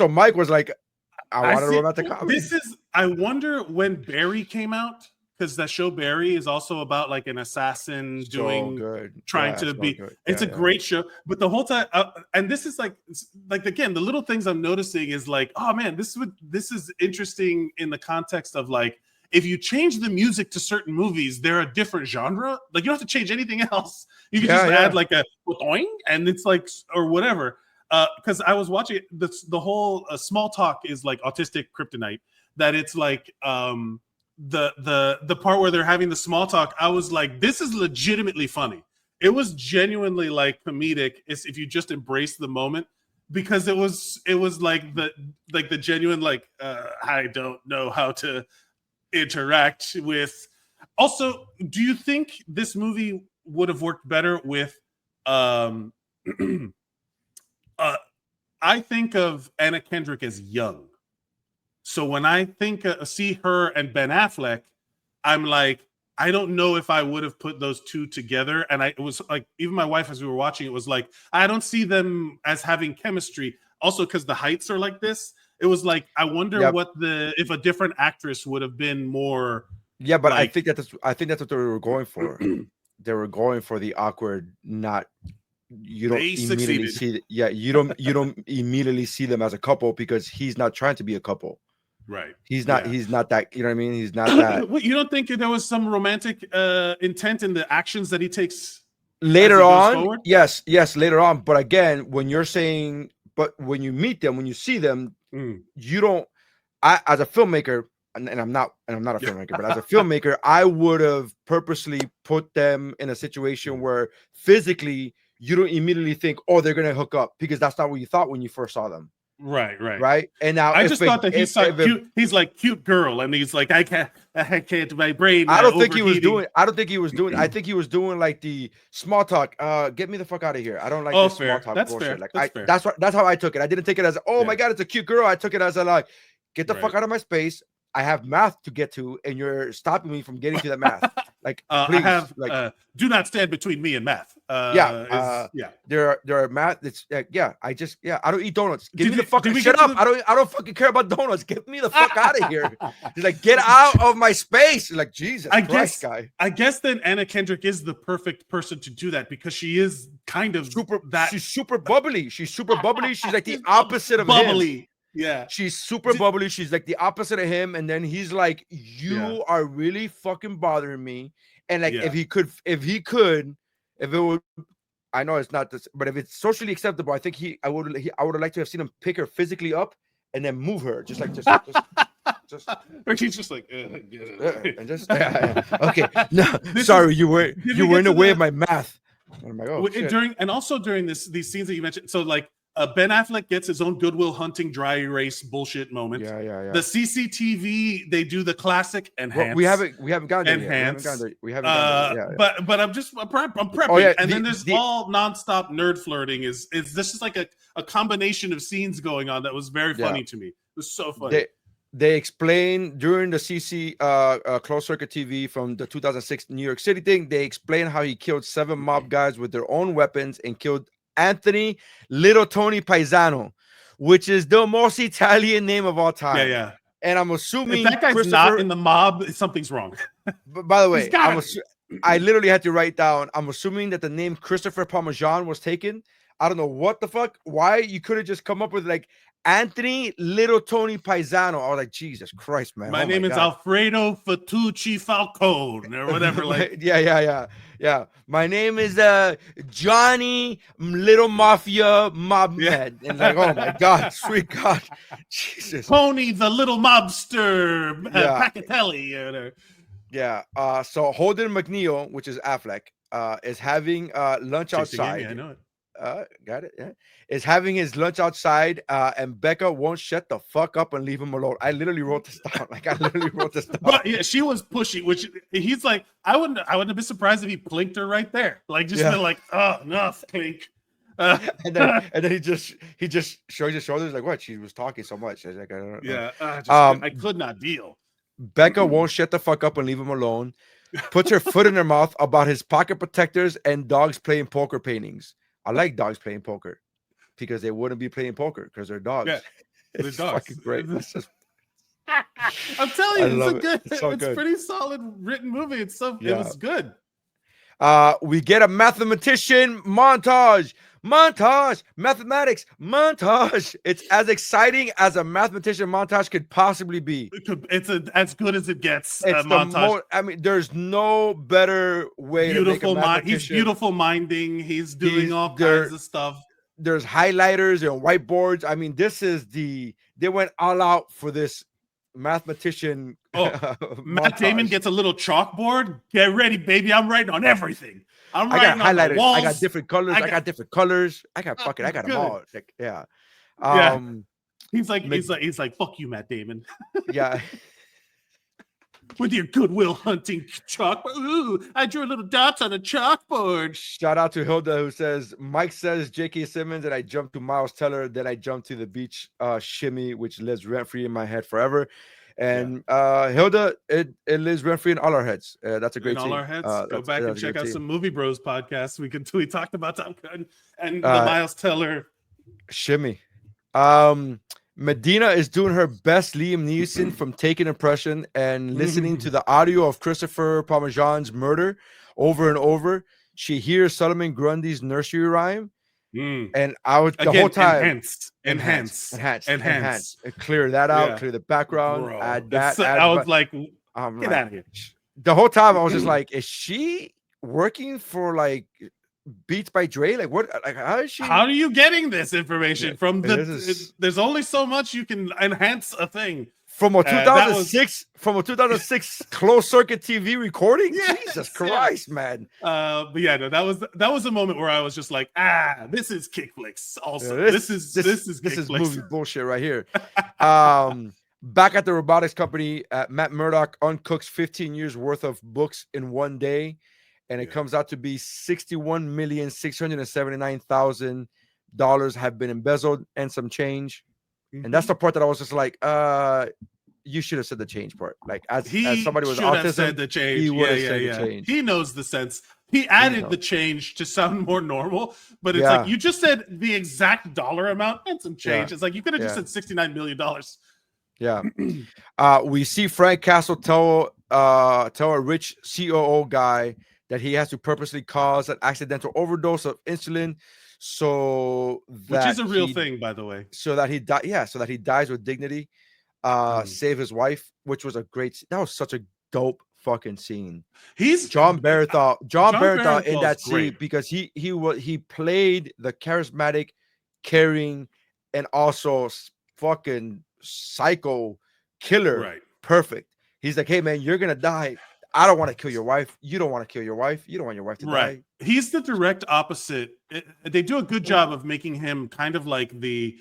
Mike was like, I wanted a romantic comedy. I wonder when Barry came out, because that show Barry is also about like an assassin trying to be. It's a great show, but the whole time, and this is like again, the little things I'm noticing is like, oh man, this is interesting in the context of like, if you change the music to certain movies, they're a different genre. Like you don't have to change anything else. You can just add like a boing, and it's like, or whatever. Because I was watching the whole Small Talk is like autistic kryptonite. That it's like the part where they're having the small talk, I was like, this is legitimately funny. It was genuinely like comedic if you just embrace the moment, because it was like the genuine like I don't know how to interact with. Also, do you think this movie would have worked better with I think of Anna Kendrick as young. So when I see her and Ben Affleck, I'm like, I don't know if I would have put those two together. And it was like, even my wife, as we were watching, it was like, I don't see them as having chemistry. Also, because the heights are like this, it was like, I wonder if a different actress would have been more. Yeah, but like, I think that's what they were going for. They were going for the awkward, you don't immediately see. You don't immediately see them as a couple, because he's not trying to be a couple. Right. He's not that, you know what I mean? He's not that. What, you don't think there was some romantic intent in the actions that he takes later on? Yes, later on. But again, when you're saying, but when you meet them, when you see them, you don't. As a filmmaker, and I'm not a filmmaker, but as a filmmaker, I would have purposely put them in a situation where physically you don't immediately think, oh, they're gonna hook up, because that's not what you thought when you first saw them. Right. And now I just thought that cute. He's like cute girl, and he's like, I can't. My brain. I don't think he was doing. I think he was doing like the small talk. Get me the fuck out of here. I don't like this small talk bullshit. Fair. Like that's how I took it. I didn't take it as, oh my god, it's a cute girl. I took it as a like, get the fuck out of my space. I have math to get to, and you're stopping me from getting to that math. Like, please, I have do not stand between me and math. There are math. It's I don't eat donuts. Give me the fucking shut up. I don't fucking care about donuts. Get me the fuck out of here. He's like, get out of my space. You're like, Jesus Christ, guy. I guess then Anna Kendrick is the perfect person to do that, because she is kind of She's super bubbly. She's like the opposite of bubbly. Him. Yeah, she's super bubbly. She's like the opposite of him, and then he's like, "You are really fucking bothering me." And like, if it would, I know it's not this, but if it's socially acceptable, I think I would have liked to have seen him pick her physically up and then move her, just. Or she's just like, and just okay. No, sorry, you were in the way of my math. I'm like, oh, during these scenes that you mentioned, so like. Ben Affleck gets his own Goodwill Hunting dry erase bullshit moment. Yeah. The CCTV, they do the classic enhance. Well, we haven't gotten there enhance. yet. We haven't gotten there. Yeah. But I'm prepping. Oh, yeah, and then there's all nonstop nerd flirting. Is this is like a combination of scenes going on that was very funny to me. It was so funny. They explain during the CC closed circuit TV from the 2006 New York City thing. They explain how he killed 7 mob guys with their own weapons and killed Anthony Little Tony Paisano, which is the most Italian name of all time. Yeah. And I'm assuming if that guy's not in the mob, something's wrong. But by the way, I literally had to write down. I'm assuming that the name Christopher Parmesan was taken. I don't know what the fuck. Why you could have just come up with like Anthony Little Tony Paisano. I was like, Jesus Christ, man. My name is Alfredo Fatucci Falcone or whatever. Like, yeah. My name is Johnny Little Mafia Mobhead. And like, oh my God, sweet God, Jesus. Pony the Little Mobster, Pacatelli. Yeah. So Holden McNeil, which is Affleck, is having lunch outside. I know it. Got it. Yeah, is having his lunch outside, and Becca won't shut the fuck up and leave him alone. I literally wrote this down. But yeah, she was pushy, which he's like, I wouldn't have been surprised if he plinked her right there, like just been like, oh, enough, clink. And then he just shrugs his shoulders like, what? She was talking so much. I was like, I don't know. I could not deal. Becca won't shut the fuck up and leave him alone. Puts her foot in her mouth about his pocket protectors and dogs playing poker paintings. I like dogs playing poker because they wouldn't be playing poker because they're dogs. Yeah, they're dogs. Fucking great. I'm telling you, it's good. Pretty solid written movie. It was good. We get a mathematician montage, mathematics montage. It's as exciting as a mathematician montage could possibly be. It's as good as it gets. It's montage. I mean, there's no better way to make a mathematician. He's beautiful minding. He's doing all kinds of stuff. There's highlighters and whiteboards. I mean, they went all out for this mathematician. Matt Damon gets a little chalkboard. Get ready, baby. I'm writing on everything. I got highlighters. I got different colors. I got different colors. I got them all. Like, yeah. He's like, fuck you, Matt Damon. Yeah. With your Goodwill Hunting chalkboard. Ooh, I drew little dots on a chalkboard. Shout out to Hilda, who says, Mike says J.K. Simmons, and I jumped to Miles Teller. Then I jumped to the beach shimmy, which lives rent-free in my head forever. And Hilda, it lives rent-free in all our heads. That's a great scene. In all our heads. Go back and check out some Movie Bros podcasts. We talked about Top Gun and the Miles Teller shimmy. Medina is doing her best Liam Neeson from Taking Impression and listening to the audio of Christopher Parmesan's murder over and over. She hears Solomon Grundy's nursery rhyme. And I was the whole time enhance. Clear that out, clear the background, add that. I was like, get out of here. The whole time I was just like, is she working for like Beats by Dre? Like what? Like how is she? How are you getting this information from there's only so much you can enhance a thing. From a 2006 closed circuit TV recording? Jesus Christ, man. But yeah, no, that was a moment where I was just like, this is Kickflix. Also, this is movie bullshit right here. Back at the robotics company, Matt Murdock uncooks 15 years worth of books in one day, and it comes out to be $61,679,000 have been embezzled and some change. And that's the part that I was just like, you should have said the change part. Like as somebody with autism, said the change. He would have said the change. He knows the sense. He added the change to sound more normal, but it's like you just said the exact dollar amount and some change. It's like you could have just said $69 million. Yeah. We see Frank Castle tell a rich COO guy that he has to purposely cause an accidental overdose of insulin. Which is a real thing, by the way. So that he dies with dignity, save his wife, which was that was such a dope fucking scene. He's John Barenthal in that scene because he played the charismatic, caring, and also fucking psycho killer. Right. Perfect. He's like, hey man, you're gonna die. I don't want to kill your wife. You don't want to kill your wife. You don't want your wife to die. He's the direct opposite. They do a good job of making him kind of like the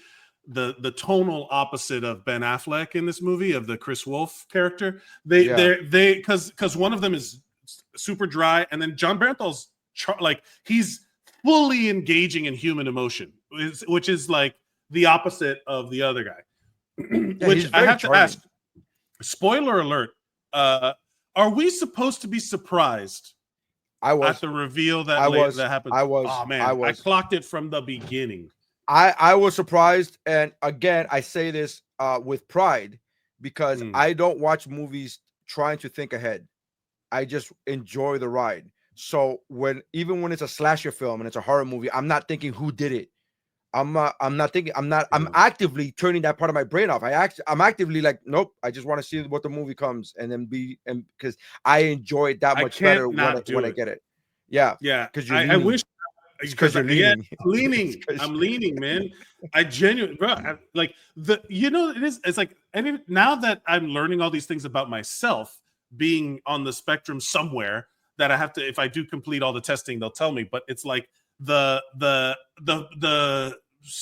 tonal opposite of Ben Affleck in this movie, of the Chris Wolf character. Because one of them is super dry, and then John Bernthal's like he's fully engaging in human emotion, which is like the opposite of the other guy. Which I have to ask, spoiler alert, are we supposed to be surprised at the reveal that happened? Oh man, I clocked it from the beginning. I was surprised, and again, I say this with pride because I don't watch movies trying to think ahead. I just enjoy the ride. So even when it's a slasher film and it's a horror movie, I'm not thinking who did it. I'm actively turning that part of my brain off. I'm actively like, nope, I just want to see what the movie comes and then because I enjoy it that much better when I get it. Yeah. Because I wish. Because you're leaning. I'm leaning, man. I genuinely, bro. It's like now that I'm learning all these things about myself, being on the spectrum somewhere, that I have to, if I do complete all the testing, they'll tell me. But it's like the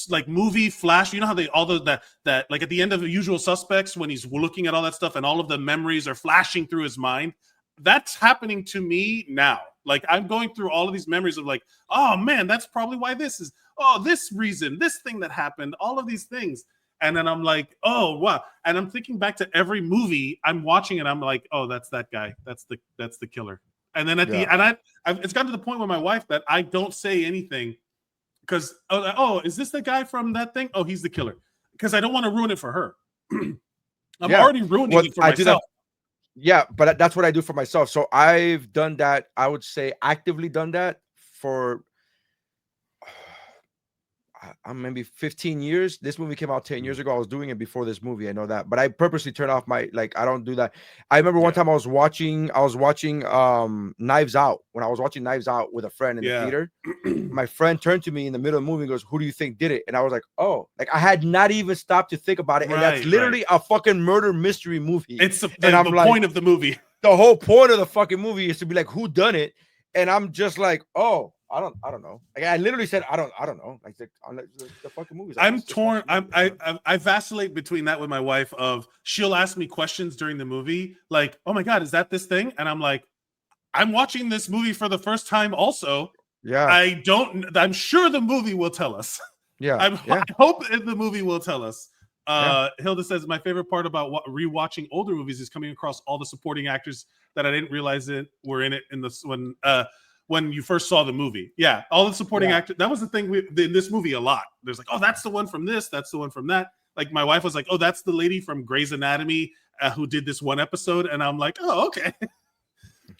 like movie flash. You know how that like at the end of The Usual Suspects, when he's looking at all that stuff and all of the memories are flashing through his mind. That's happening to me now. Like I'm going through all of these memories of like, oh man, that's probably why this is. Oh, this reason, this thing that happened, all of these things. And then I'm like, oh wow. And I'm thinking back to every movie I'm watching, and I'm like, oh, that's that guy. That's the killer. And then it's gotten to the point with my wife that I don't say anything because is this the guy from that thing? Oh, he's the killer. Because I don't want to ruin it for her. I'm already ruining it for myself. Yeah, but that's what I do for myself. So I've done that. I would say actively done that for maybe 15 years. This movie came out 10 years ago. I was doing it before this movie. I know that, but I purposely turn off I don't do that. I remember one time I was watching Knives Out. When I was watching Knives Out with a friend in the theater, my friend turned to me in the middle of the movie and goes, "Who do you think did it?" And I was like, "Oh," like I had not even stopped to think about it. And that's literally a fucking murder mystery movie. It's the point of the movie. The whole point of the fucking movie is to be like, who done it? And I'm just like, oh, I don't know. Like I literally said, I don't know. Like the fucking movies. I'm torn. I vacillate between that with my wife. Of she'll ask me questions during the movie, like, "Oh my god, is that this thing?" And I'm like, "I'm watching this movie for the first time." Also, yeah, I'm sure the movie will tell us. Yeah, I hope the movie will tell us. Hilda says my favorite part about rewatching older movies is coming across all the supporting actors that I didn't realize were in it in this when you first saw the movie. Yeah, all the supporting actors. That was the thing in this movie a lot. There's like, oh, that's the one from this. That's the one from that. Like my wife was like, oh, that's the lady from Grey's Anatomy who did this one episode. And I'm like, oh, okay.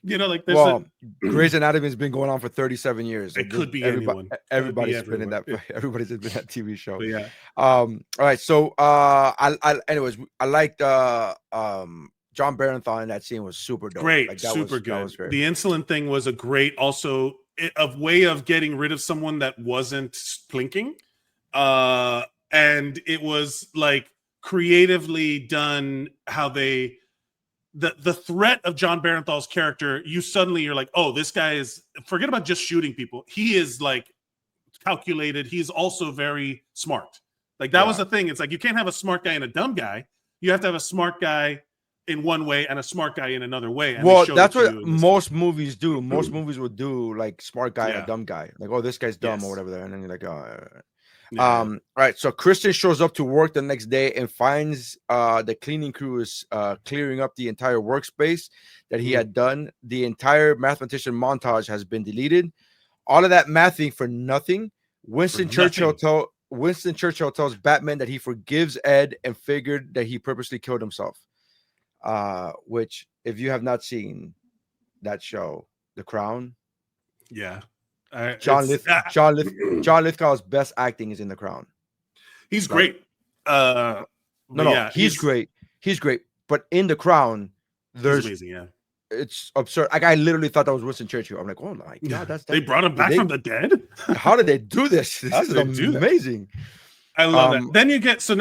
Like there's Grey's Anatomy has been going on for 37 years. It could be anyone. Everybody's been in that. Everybody's been in that TV show. But yeah. All right. So anyways, I liked John Bernthal in that scene was super dope. Great, like, super good. That was great. The insulin thing was a great way of getting rid of someone that wasn't blinking. And it was like creatively done how the threat of John Bernthal's character, you're like, oh, this guy is, forget about just shooting people. He is like calculated. He's also very smart. Like that was the thing. It's like, you can't have a smart guy and a dumb guy. You have to have a smart guy in one way and a smart guy in another way. And that's what most movies do. Most movies would do like smart guy and a dumb guy. Like, oh, this guy's dumb or whatever. And then you're like, oh. All right. So Christian shows up to work the next day and finds the cleaning crew is clearing up the entire workspace that he had done. The entire mathematician montage has been deleted. All of that mathing for nothing. Winston Churchill tells Batman that he forgives Ed and figured that he purposely killed himself. Which, if you have not seen that show, The Crown, John Lithgow's best acting is in The Crown. He's great. He's great. He's great. But in The Crown, there's amazing, it's absurd. Like I literally thought that was Winston Churchill. I'm like, oh my god, they brought him back from the dead. How did they do this? This is amazing. I love that. Then you get so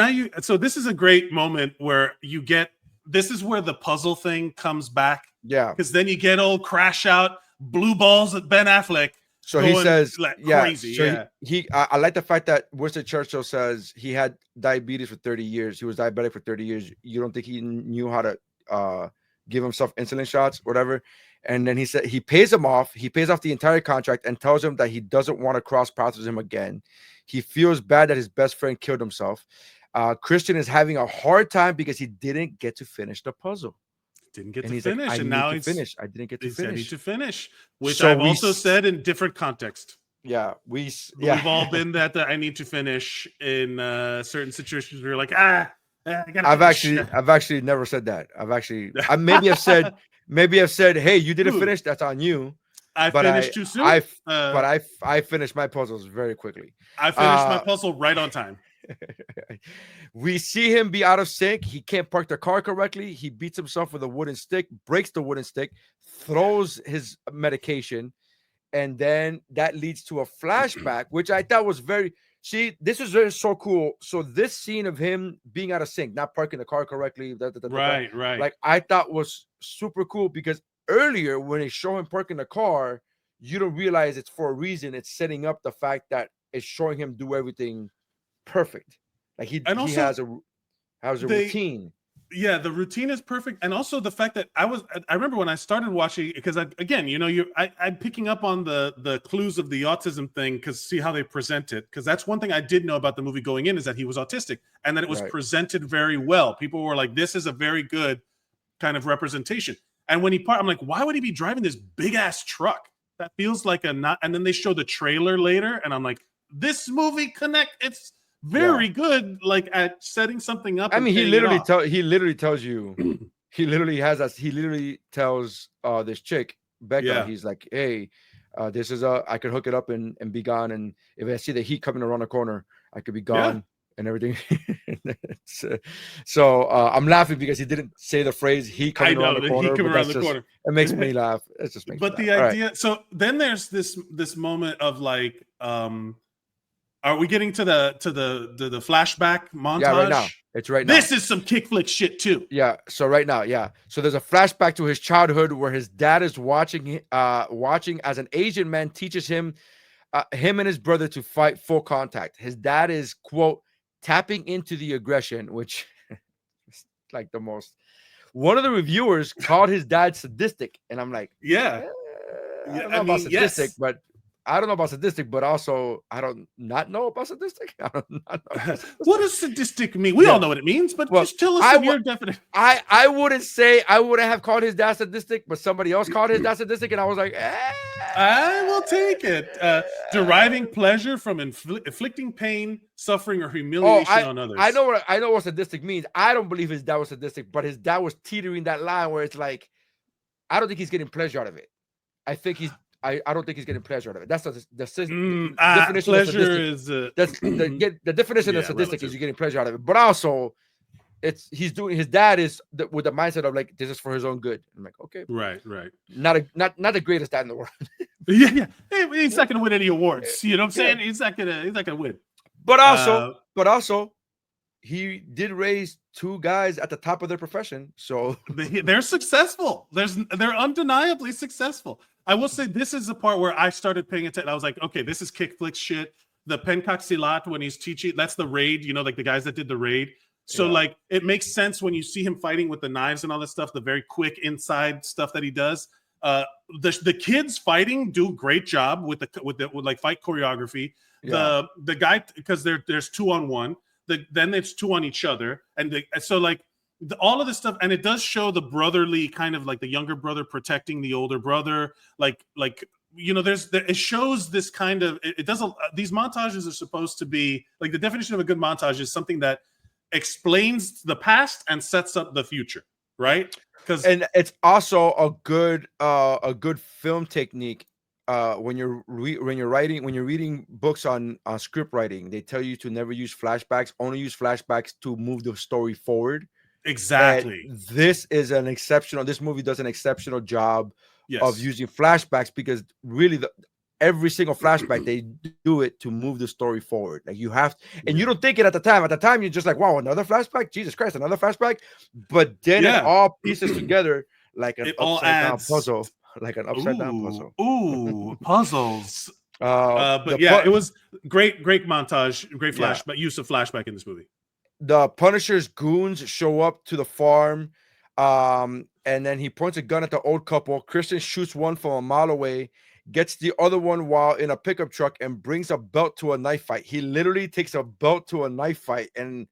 this is a great moment where you get this is where the puzzle thing comes back. Yeah, because then you get old crash out blue balls at Ben Affleck. So he says, like yeah, crazy. So yeah. I like the fact that Winston Churchill says he had diabetes for 30 years. He was diabetic for 30 years. You don't think he knew how to give himself insulin shots, whatever? And then he said he pays him off. He pays off the entire contract and tells him that he doesn't want to cross paths with him again. He feels bad that his best friend killed himself. Christian is having a hard time because he didn't get to finish the puzzle. Didn't get to finish, and now he's finished. I didn't get to finish. I need to finish, which I've also said in different context. Yeah, we've all been that I need to finish in certain situations where you're like, I've actually never said that. Maybe I've said, hey, you didn't finish. That's on you. I finished too soon. I finished my puzzles very quickly. I finished my puzzle right on time. We see him be out of sync. He can't park the car correctly. He beats himself with a wooden stick, breaks the wooden stick, throws his medication, and then that leads to a flashback, which I thought was very. See, this is so cool. So this scene of him being out of sync, not parking the car correctly, right. Like I thought was super cool because earlier when they show him parking the car, you don't realize it's for a reason. It's setting up the fact that it's showing him do everything perfect. Like he has a routine. Yeah, the routine is perfect, and also the fact that I remember when I started watching, because I'm picking up on the clues of the autism thing, because see how they present it, because that's one thing I did know about the movie going in, is that he was autistic and that it was presented very well. People were like, this is a very good kind of representation. And when I'm like, why would he be driving this big ass truck? That feels like and then they show the trailer later, and I'm like, this movie it's very good, like at setting something up. I mean, he literally tells you, he literally tells this chick, Becca, he's like, hey, this is I could hook it up and be gone. And if I see the heat coming around the corner, I could be gone and everything. So I'm laughing because he didn't say the phrase "he coming around the corner." It makes me laugh. It just makes. But me the laugh. idea. Right. So then there's this moment of like, are we getting to the flashback montage? Yeah, right now. It's right now. This is some Kickflix shit too. Yeah. So right now, yeah. So there's a flashback to his childhood where his dad is watching as an Asian man teaches him and his brother to fight full contact. His dad is, quote, tapping into the aggression, which is like the most. One of the reviewers called his dad sadistic, and I'm like, I don't know about sadistic, but I don't know about sadistic, but also I don't not know about sadistic. I don't not know about what does sadistic mean? We all know what it means, but just tell us your definition. I wouldn't say I wouldn't have called his dad sadistic, but somebody else called his dad sadistic, and I was like, I will take it. Deriving pleasure from inflicting pain, suffering, or humiliation on others. I know what sadistic means. I don't believe his dad was sadistic, but his dad was teetering that line where it's like, I don't think he's getting pleasure out of it. I don't think he's getting pleasure out of it. That's the definition pleasure of sadistic. That's the definition of sadistic is you're getting pleasure out of it. But also, his dad is with the mindset of like, this is for his own good. I'm like, okay, right. Not the greatest dad in the world. yeah. He's not gonna win any awards. You know what I'm saying? He's not gonna win. But also, he did raise two guys at the top of their profession, so they're successful. They're undeniably successful. I will say this is the part where I started paying attention. I was like, okay, this is Kickflix shit. The Pencak Silat when he's teaching, that's the raid, like the guys that did the raid. So like it makes sense when you see him fighting with the knives and all this stuff, the very quick inside stuff that he does. The kids fighting do a great job with like fight choreography. The guy, because there's 2-on-1, then it's 2 on each other, and so like all of this stuff, and it does show the brotherly kind of like the younger brother protecting the older brother, like it shows this kind of it does these montages are supposed to be like, the definition of a good montage is something that explains the past and sets up the future, right? And it's also a good film technique. When you're reading books on script writing, they tell you to never use flashbacks, only use flashbacks to move the story forward. Exactly. And this movie does an exceptional job of using flashbacks, because really every single flashback they do it to move the story forward. Like you have, and you don't think it at the time. At the time, you're just like, wow, another flashback. Jesus Christ, another flashback. But then it all pieces together like an upside down puzzle. Like an upside down puzzle. Ooh, puzzles. But yeah, it was great montage, great flashback, use of flashback in this movie. The Punisher's goons show up to the farm, and then he points a gun at the old couple. Christian shoots one from a mile away, gets the other one while in a pickup truck, and brings a belt to a knife fight. He literally takes a belt to a knife fight and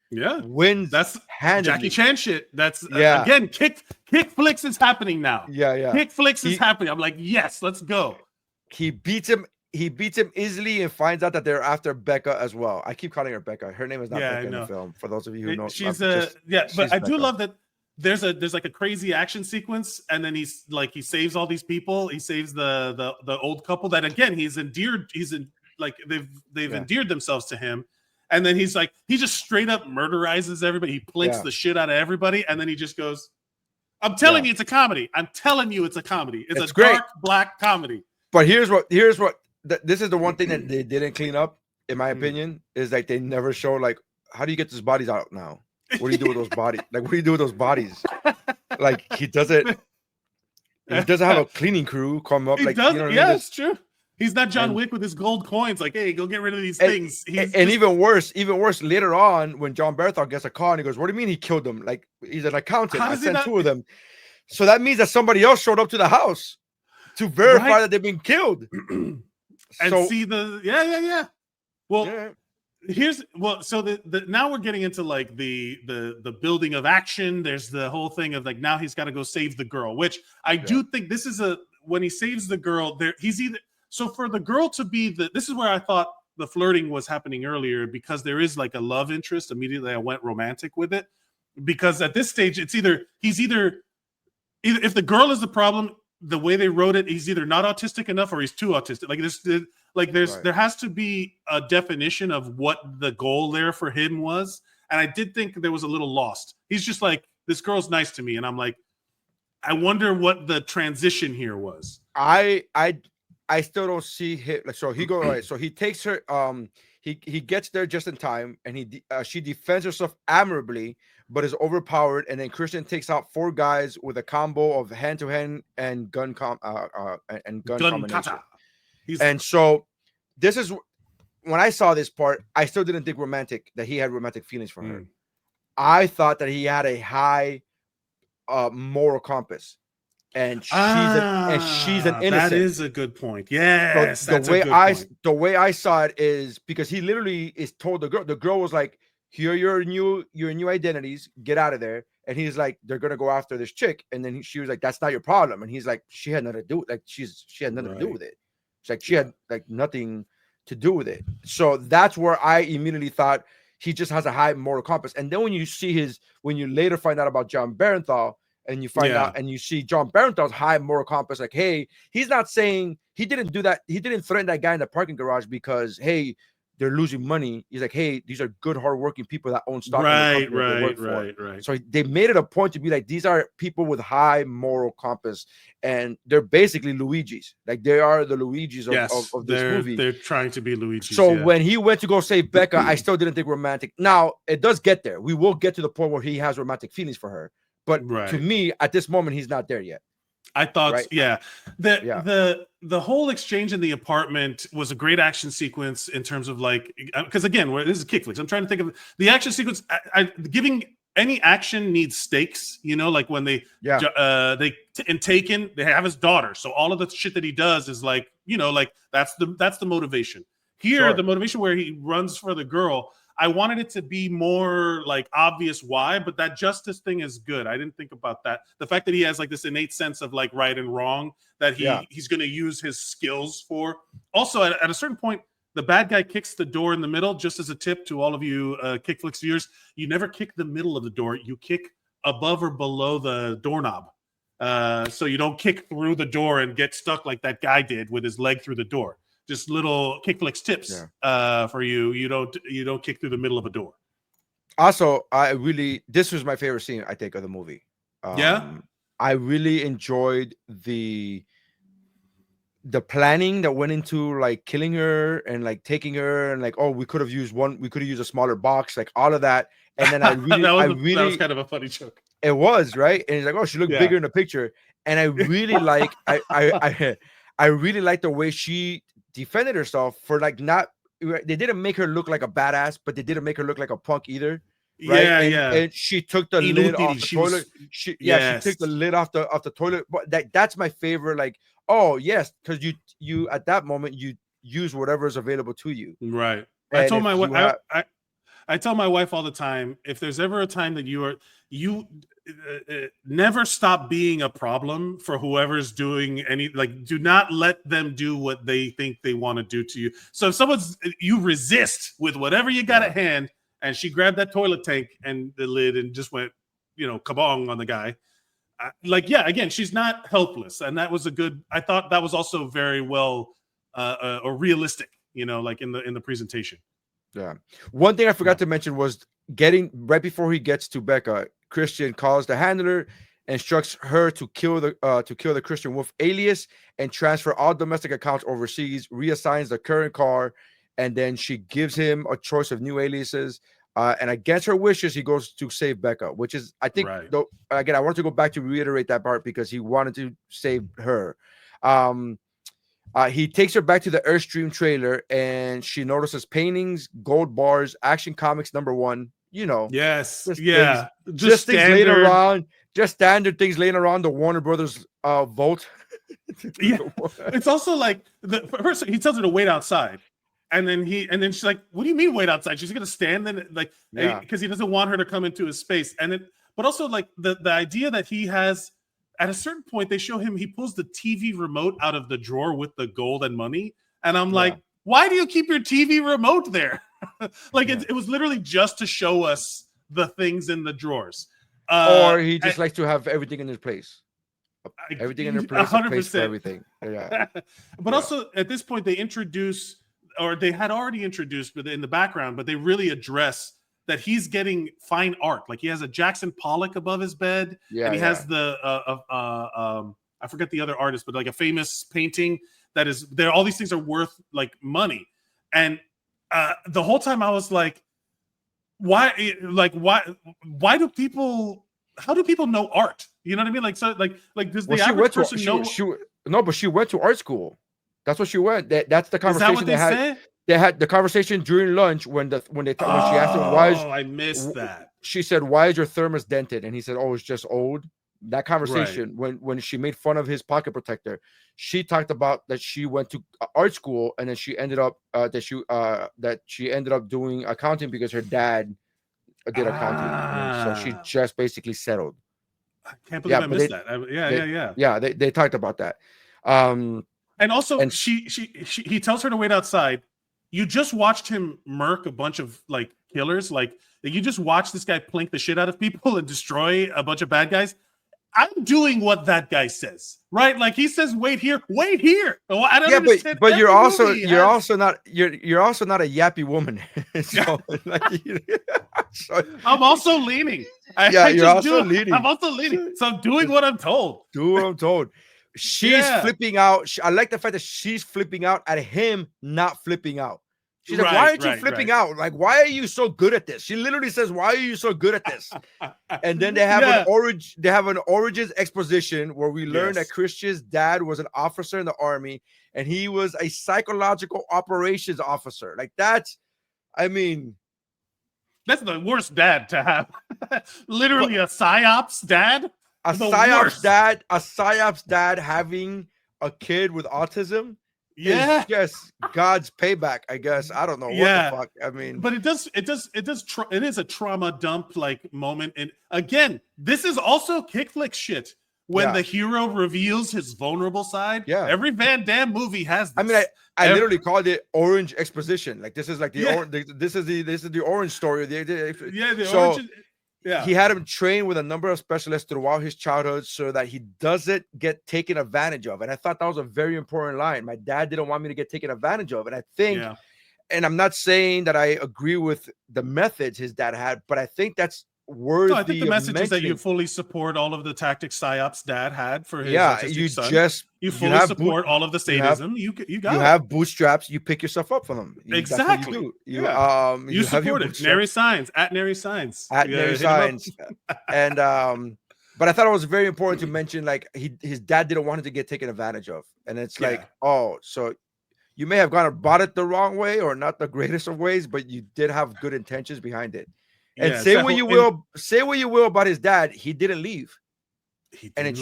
wins. That's handedly. Jackie Chan shit. That's again, Kickflix is happening now. Yeah. Kickflix is happening. I'm like, yes, let's go. He beats him easily and finds out that they're after Becca as well. I keep calling her Becca. Her name is not Becca in the film. For those of you who know, she's but I do love that there's like a crazy action sequence, and then he saves all these people. He saves the old couple that again they've endeared themselves to him, and then he just straight up murderizes everybody. He plinks the shit out of everybody, and then he just goes, "I'm telling you, it's a comedy. I'm telling you, it's a comedy. It's a dark black comedy." But here's what this is the one thing that they didn't clean up, in my opinion, is like they never show like, how do you get those bodies out now? What do you do with those bodies? Like, what do you do with those bodies? Like he doesn't have a cleaning crew come up. He like, does, you know yeah, it's true. He's not John Wick with his gold coins. Like, hey, go get rid of these things. Even worse, later on when John Bernthal gets a call and he goes, "What do you mean he killed them? Like he's an accountant. I sent two of them." So that means that somebody else showed up to the house to verify that they've been killed. And see the Well, so the now we're getting into like the building of action. There's the whole thing of like now he's got to go save the girl, which I do think this is when he saves the girl there, he's either for the girl to be this is where I thought the flirting was happening earlier, because there is like a love interest. Immediately I went romantic with it, because at this stage it's either if the girl is the problem, the way they wrote it, he's either not autistic enough or he's too autistic. There has to be a definition of what the goal there for him was. And I did think there was a little lost. He's just like, this girl's nice to me. And I'm like, I wonder what the transition here was. I still don't see him. Like, so he goes, right. So he takes her, he gets there just in time, and she defends herself admirably, but is overpowered. And then Christian takes out 4 guys with a combo of hand-to-hand and gun combination. Kata. And so this is when I saw this part, I still didn't think that he had romantic feelings for her. I thought that he had a high moral compass, and she's an innocent. That is a good point. Yes, so the way I saw it is because he literally is told the girl was like, "Here are your new identities. Get out of there." And he's like, "They're gonna go after this chick." And then she was like, "That's not your problem." And he's like, "She had nothing to do. Like she had nothing to do with it. It's like she had like nothing to do with it." So that's where I immediately thought he just has a high moral compass. And then when you later find out about John Bernthal, and you find out and you see John Barrington's high moral compass, like, hey, he's not saying he didn't do that. He didn't threaten that guy in the parking garage because, hey, they're losing money. He's like, hey, these are good, hardworking people that own stock. Right. So they made it a point to be like, these are people with high moral compass, and they're basically Luigi's. Like they are the Luigi's of this movie. They're trying to be Luigi's. So when he went to go save Becca, I still didn't think romantic. Now it does get there. We will get to the point where he has romantic feelings for her. But to me, at this moment, he's not there yet. I thought, the whole exchange in the apartment was a great action sequence in terms of like, because again, this is Kickflix. I'm trying to think of the action sequence. Giving any action needs stakes, like when they in Taken, they have his daughter, so all of the shit that he does is like, like that's the motivation. Here, the motivation where he runs for the girl, I wanted it to be more like obvious why, but that justice thing is good. I didn't think about that. The fact that he has like this innate sense of like right and wrong that he's going to use his skills for. Also, at a certain point, the bad guy kicks the door in the middle. Just as a tip to all of you Kickflix viewers, you never kick the middle of the door. You kick above or below the doorknob. So you don't kick through the door and get stuck like that guy did with his leg through the door. Just little Kickflix tips for you. You don't kick through the middle of a door. Also, this was my favorite scene, I think, of the movie. I really enjoyed the the planning that went into like killing her and like taking her and like, oh, we could have used a smaller box, like all of that. And then that was kind of a funny joke. It was, right? And he's like, oh, she looked bigger in the picture. And I really like I really like the way she defended herself for like not, they didn't make her look like a badass, but they didn't make her look like a punk either. Right? And she took the lid off the toilet. She took the lid off the toilet. But that's my favorite. Like, oh yes, because you at that moment you use whatever is available to you. Right. And I told my wife. I tell my wife all the time, if there's ever a time that you never stop being a problem for whoever's doing any, like, do not let them do what they think they want to do to you. So if you resist with whatever you got at hand, and she grabbed that toilet tank and the lid and just went, kabong on the guy. Again, she's not helpless. And that was I thought that was also very well or realistic, like in the presentation. Yeah. One thing I forgot to mention was right before he gets to Becca, Christian calls the handler, instructs her to kill the Christian Wolf alias and transfer all domestic accounts overseas, reassigns the current car, and then she gives him a choice of new aliases. And against her wishes, he goes to save Becca, which is, I think, though, again, I want to go back to reiterate that part because he wanted to save her. He takes her back to the Airstream trailer, and she notices paintings, gold bars, Action Comics #1. Yes, just things laying around, just standard things laying around the Warner Brothers vault. Yeah, it's also like first he tells her to wait outside, and then she's like, "What do you mean wait outside?" She's gonna stand then, because he doesn't want her to come into his space, but also like the idea that he has. At a certain point, they show him he pulls the TV remote out of the drawer with the gold and money. And I'm like, why do you keep your TV remote there? It was literally just to show us the things in the drawers. Or he just likes to have everything in his place. Everything in their place, 100%. Place for everything. Yeah. But also, at this point, they introduce, or they had already introduced in the background, but they really address that he's getting fine art. Like he has a Jackson Pollock above his bed, and he has the I forget the other artist, but like a famous painting that is there. All these things are worth like money, and the whole time I was like, why do people? How do people know art? You know what I mean? Like so, like does the average person know? No, but she went to art school. That's what she went. That's the conversation is that what they had. Say? They had the conversation during lunch when she asked him why is, I missed that. She said, "Why is your thermos dented?" And he said, "Oh, it's just old." That conversation when she made fun of his pocket protector, she talked about that she went to art school and then she ended up doing accounting because her dad did accounting. So she just basically settled. I can't believe I missed that. Yeah, they talked about that. And also, he tells her to wait outside. You just watched him murk a bunch of like killers. Like you just watched this guy plink the shit out of people and destroy a bunch of bad guys. I'm doing what that guy says, right? Like he says, "Wait here, wait here." Oh, I don't understand. But you're also not a yappy woman. So, I'm also leaning. You're also leaning. I'm also leaning. So I'm doing what I'm told. Do what I'm told. She's flipping out. I like the fact that she's flipping out at him not flipping out. She's like, why aren't you flipping out? Like, why are you so good at this? She literally says, why are you so good at this? And then they have an origins exposition where we learn that Christian's dad was an officer in the army and he was a psychological operations officer. Like that's the worst dad to have. Literally a psyops dad. A psyops dad having a kid with autism is just God's payback, I guess. I don't know what the fuck. I mean, but it is a trauma dump like moment. And again, this is also Kickflix shit. When the hero reveals his vulnerable side, every Van Damme movie has this. I mean, I literally called it orange exposition. Like this is like this is the orange story. Orange. Yeah. He had him train with a number of specialists throughout his childhood so that he doesn't get taken advantage of. And I thought that was a very important line. My dad didn't want me to get taken advantage of. And I think, and I'm not saying that I agree with the methods his dad had, but I think that's worthy. No, I think the message is that you mentioning. fully support all of the tactics Psyop's dad had for his Yeah, autistic you son. just You fully support all of the sadism. You got you it. have bootstraps. You pick yourself up from them. Exactly. You, Yeah. you have your support it. Nery Saenz at Nery Saenz. at Nery Saenz. And but I thought it was very important to mention, like, his dad didn't want him to get taken advantage of, and it's like, oh, so you may have gone about it the wrong way or not the greatest of ways, but you did have good intentions behind it. And say what you will about his dad, he didn't leave. And it's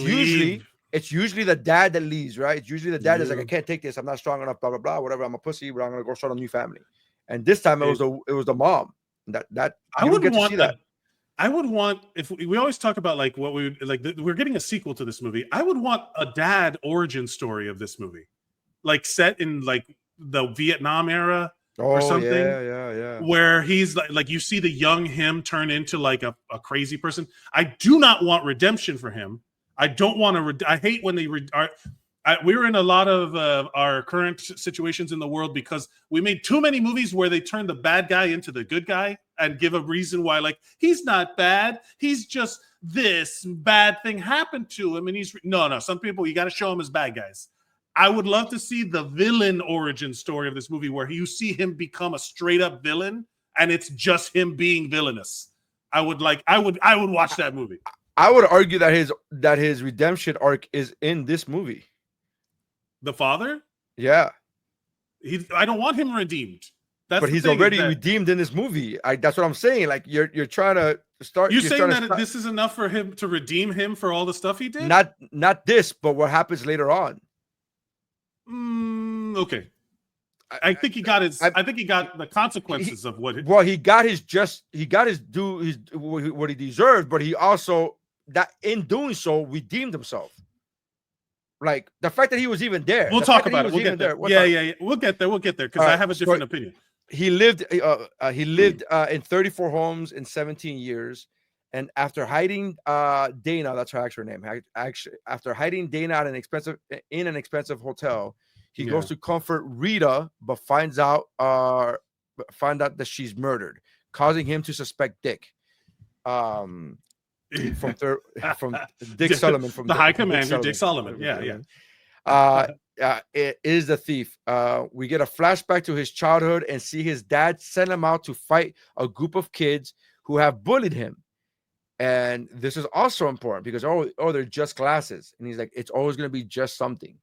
usually the dad that leaves, right? It's usually the dad that's like, I can't take this, I'm not strong enough, blah blah blah, whatever. I'm a pussy, but I'm gonna go start a new family. And this time it was the mom. That I would want to see that. I would want, if we always talk about like what we like, we're getting a sequel to this movie. I would want a dad origin story of this movie, like set in like the Vietnam era or something. Yeah. Where he's like you see the young him turn into like a crazy person. I do not want redemption for him. I don't want to. I hate when they we're in a lot of our current situations in the world because we made too many movies where they turn the bad guy into the good guy and give a reason why, like, he's not bad. He's just this bad thing happened to him. And he's no, some people, you got to show them as bad guys. I would love to see the villain origin story of this movie where you see him become a straight up villain and it's just him being villainous. I would watch that movie. I would argue that his redemption arc is in this movie. The father? Yeah. I don't want him redeemed. But he's already redeemed in this movie. That's what I'm saying. Like you're trying to start. You're saying that this is enough for him to redeem him for all the stuff he did? Not this, but what happens later on. Okay. I think he got the consequences of what. Well, he got his due, what he deserved, but he also that in doing so redeemed himself. Like the fact that he was even there. We'll talk about it. We'll get there. Yeah. We'll get there because I have a different opinion. He lived in 34 homes in 17 years, and after hiding Dana, that's her actual name. After hiding Dana at an expensive hotel, he goes to comfort Rita, but find out that she's murdered, causing him to suspect Dick. From Dick Solomon, from the High Commander Dick Solomon. Yeah. It is the thief. We get a flashback to his childhood and see his dad send him out to fight a group of kids who have bullied him. And this is also important because they're just classes, and he's like, it's always going to be just something.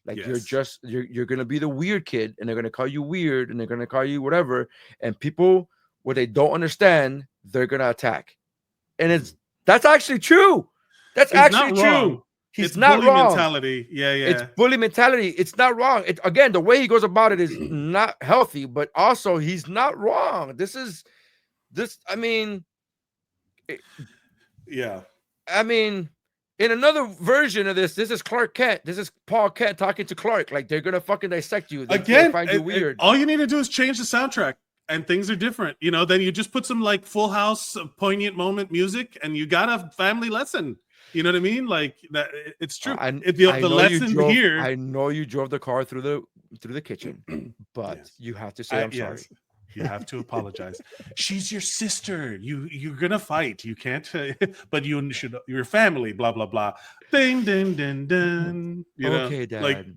Like you're going to be the weird kid, and they're going to call you weird, and they're going to call you whatever. And people, what they don't understand, they're going to attack. And that's actually true. That's actually true. He's not bully wrong. Mentality. Yeah. It's bully mentality. It's not wrong. Again, the way he goes about it is not healthy, but also he's not wrong. I mean, in another version of this is Clark Kent. This is Paul Kent talking to Clark. Like they're gonna fucking dissect you. They find you weird. All you need to do is change the soundtrack, and things are different. Then you just put some like Full House poignant moment music, and you got a family lesson. You know what I mean? Like that. It's true. The lesson here. I know you drove the car through the kitchen, but you have to say I'm sorry. You have to apologize. She's your sister. You're gonna fight. You can't. But you should. Your family. Blah blah blah. Ding ding ding ding. Okay, Dad.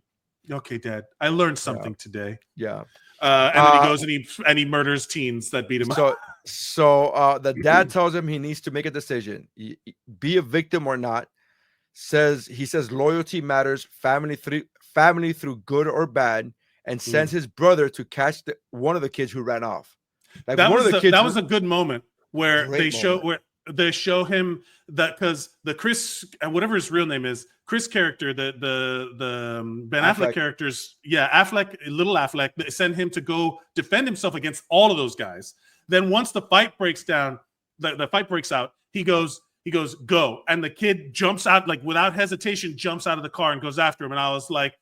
Okay, Dad. I learned something today. Yeah. And then he goes and he murders teens that beat him up. So the dad tells him he needs to make a decision, be a victim or not. He says loyalty matters, family through good or bad, and sends his brother to catch one of the kids who ran off. Like that was a good moment where they show him that because the Chris, whatever his real name is, Chris character, the Ben Affleck characters, little Affleck, they send him to go defend himself against all of those guys. Then once the fight breaks down, the fight breaks out, he goes, go. And the kid jumps out, like without hesitation, jumps out of the car and goes after him. And I was like,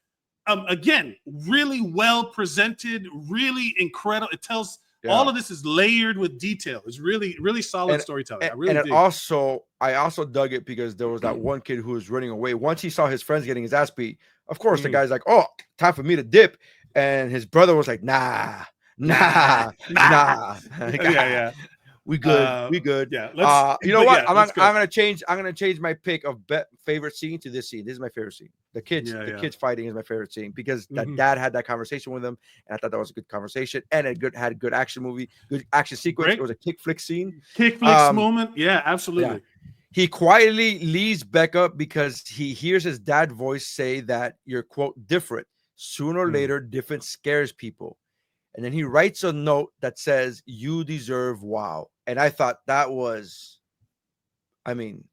again, really well presented, really incredible. It tells all of this is layered with detail. It's really, really solid storytelling. I also dug it because there was that one kid who was running away. Once he saw his friends getting his ass beat, of course, the guy's like, oh, time for me to dip. And his brother was like, nah. We good. We good. Yeah. You know what? Yeah, I'm gonna change my pick of favorite scene to this scene. This is my favorite scene. The kids fighting is my favorite scene because that dad had that conversation with him, and I thought that was a good conversation and had a good action movie, good action sequence. Great. It was a Kickflix scene. Kickflix moment. Yeah, absolutely. Yeah. He quietly leaves Becca because he hears his dad's voice say that you're, quote, different. Sooner or later, different scares people. And then he writes a note that says, you deserve wow. And I thought that was, I mean,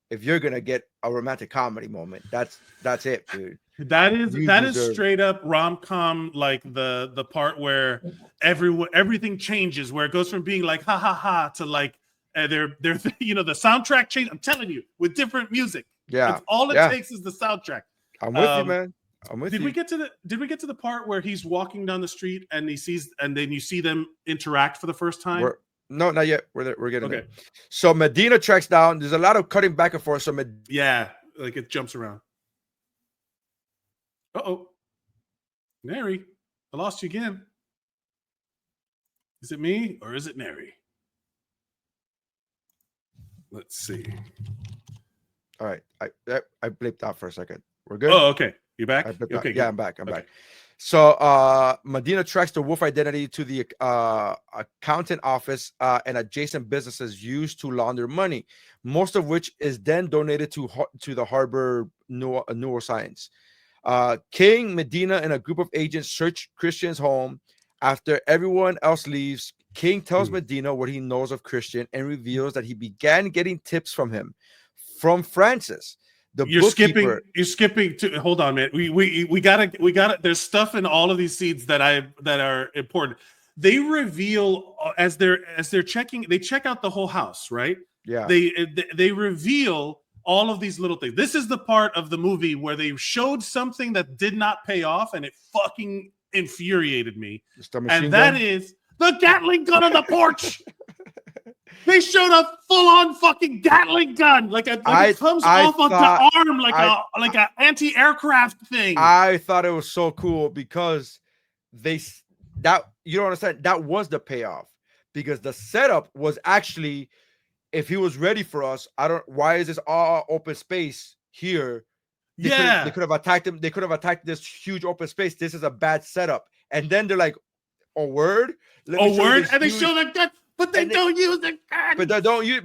if you're going to get a romantic comedy moment, that's it, dude. That is straight up rom-com, like the part where everything changes, where it goes from being like, ha, ha, ha, to like, they're you know, the soundtrack change. I'm telling you, with different music. Yeah. That's all it takes is the soundtrack. I'm with you, man. Did we get to the part where he's walking down the street and then you see them interact for the first time? No, not yet. We're getting there. So Medina tracks down. There's a lot of cutting back and forth. So like it jumps around. Uh-oh. Nery, I lost you again. Is it me or is it Nery? Let's see. All right. I blipped out for a second. We're good. Oh, okay. You back? Okay. Yeah, I'm back. I'm back. So Medina tracks the wolf identity to the accountant office and adjacent businesses used to launder money, most of which is then donated to the harbor neuroscience. King, Medina, and a group of agents search Christian's home. After everyone else leaves, King tells Medina what he knows of Christian and reveals that he began getting tips from him, from Francis. You're skipping to hold on, man. We gotta there's stuff in all of these scenes that are important. They reveal as they're checking, they check out the whole house, right? Yeah. They reveal all of these little things. This is the part of the movie where they showed something that did not pay off, and it fucking infuriated me. And that is the Gatling gun on the porch. They showed a full-on fucking Gatling gun, like it comes off of the arm, like an anti-aircraft thing. I thought it was so cool because you don't understand, that was the payoff, because the setup was actually, if he was ready for us, why is this all open space here? They could have attacked him. They could have attacked this huge open space. This is a bad setup. And then they're like, a word? And they show the gun. But they don't use the gun. But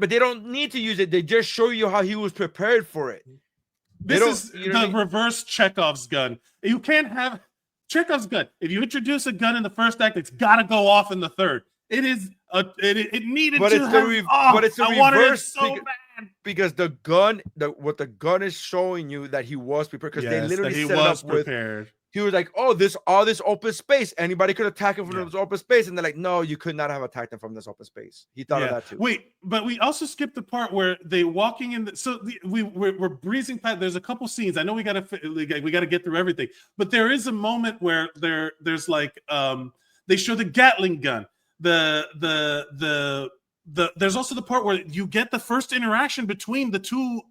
they don't need to use it. They just show you how he was prepared for it. This is the reverse Chekhov's gun. You can't have Chekhov's gun. If you introduce a gun in the first act, it's got to go off in the third. It is it needed but to it's have. But it's a I reverse so bad. Because the gun, what the gun is showing you that he was prepared, because they literally set it up prepared. He was like, oh, all this open space. Anybody could attack him from this open space. And they're like, no, you could not have attacked him from this open space. He thought of that too. Wait, but we also skipped the part where they walking in. We're breezing past. There's a couple scenes. I know we gotta get through everything. But there is a moment where there's like they show the Gatling gun. There's also the part where you get the first interaction between the two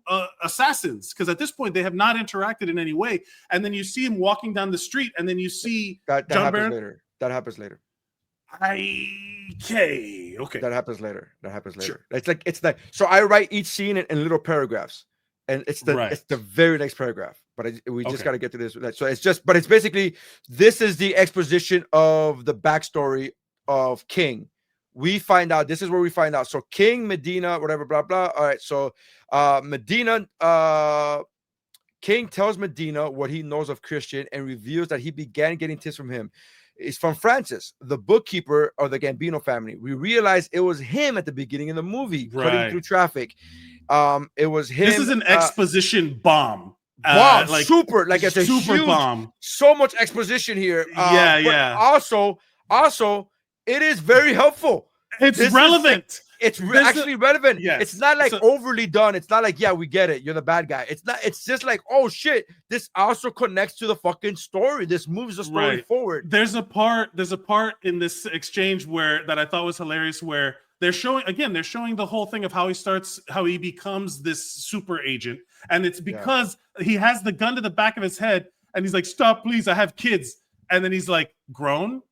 assassins, because at this point they have not interacted in any way, and then you see him walking down the street, and then you see that happens later. That happens later. Okay. That happens later. Sure. It's like so I write each scene in little paragraphs, and it's the very next paragraph. But we just got to get to this. So it's basically, this is the exposition of the backstory of King. We find out, this is where we find out. So King, Medina, whatever, blah, blah. All right. So King tells Medina what he knows of Christian and reveals that he began getting tips from him. It's from Francis, the bookkeeper of the Gambino family. We realized it was him at the beginning of the movie, cutting through traffic. It was him. This is an exposition bomb. Super. Like it's a super huge bomb. So much exposition here. Also, it is very helpful. It's relevant. It's actually relevant. Yes. It's not like overly done. It's not like, yeah, we get it. You're the bad guy. It's not. It's just like, oh shit, this also connects to the fucking story. This moves the story forward. There's a part in this exchange that I thought was hilarious, where they're showing the whole thing of how he becomes this super agent, and it's because he has the gun to the back of his head, and he's like, "Stop, please, I have kids," and then he's like, "Grown."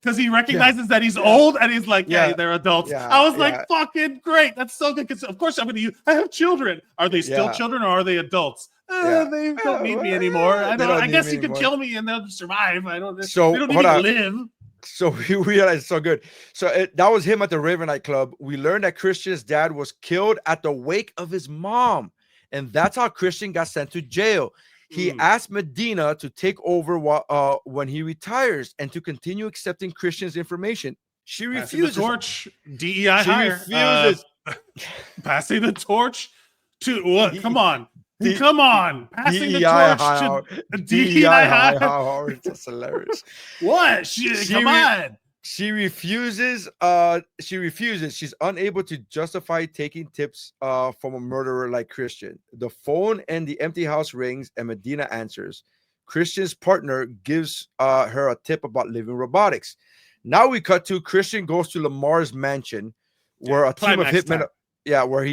because he recognizes that he's old and he's like, yeah, they're adults. Yeah, I was like, fucking great. That's so good. Because of course I'm going to use. I have children. Are they still children or are they adults? They don't need me anymore. I guess you could kill me and they'll survive. They don't need to live. So we realized so good. So that was him at the Raven nightclub. We learned that Christian's dad was killed at the wake of his mom, and that's how Christian got sent to jail. He asked Medina to take over when he retires and to continue accepting Christian's information. She refuses. The torch, DEI hire. Refuses. Passing the torch to what? Come on. Come on. Passing the torch to DEI hire. That's hilarious. What? Come on. She refuses. She's unable to justify taking tips from a murderer like Christian. The phone and the empty house rings, and Medina answers. Christian's partner gives her a tip about living robotics. Now we cut to Christian goes to Lamar's mansion, where a team of hitmen. Where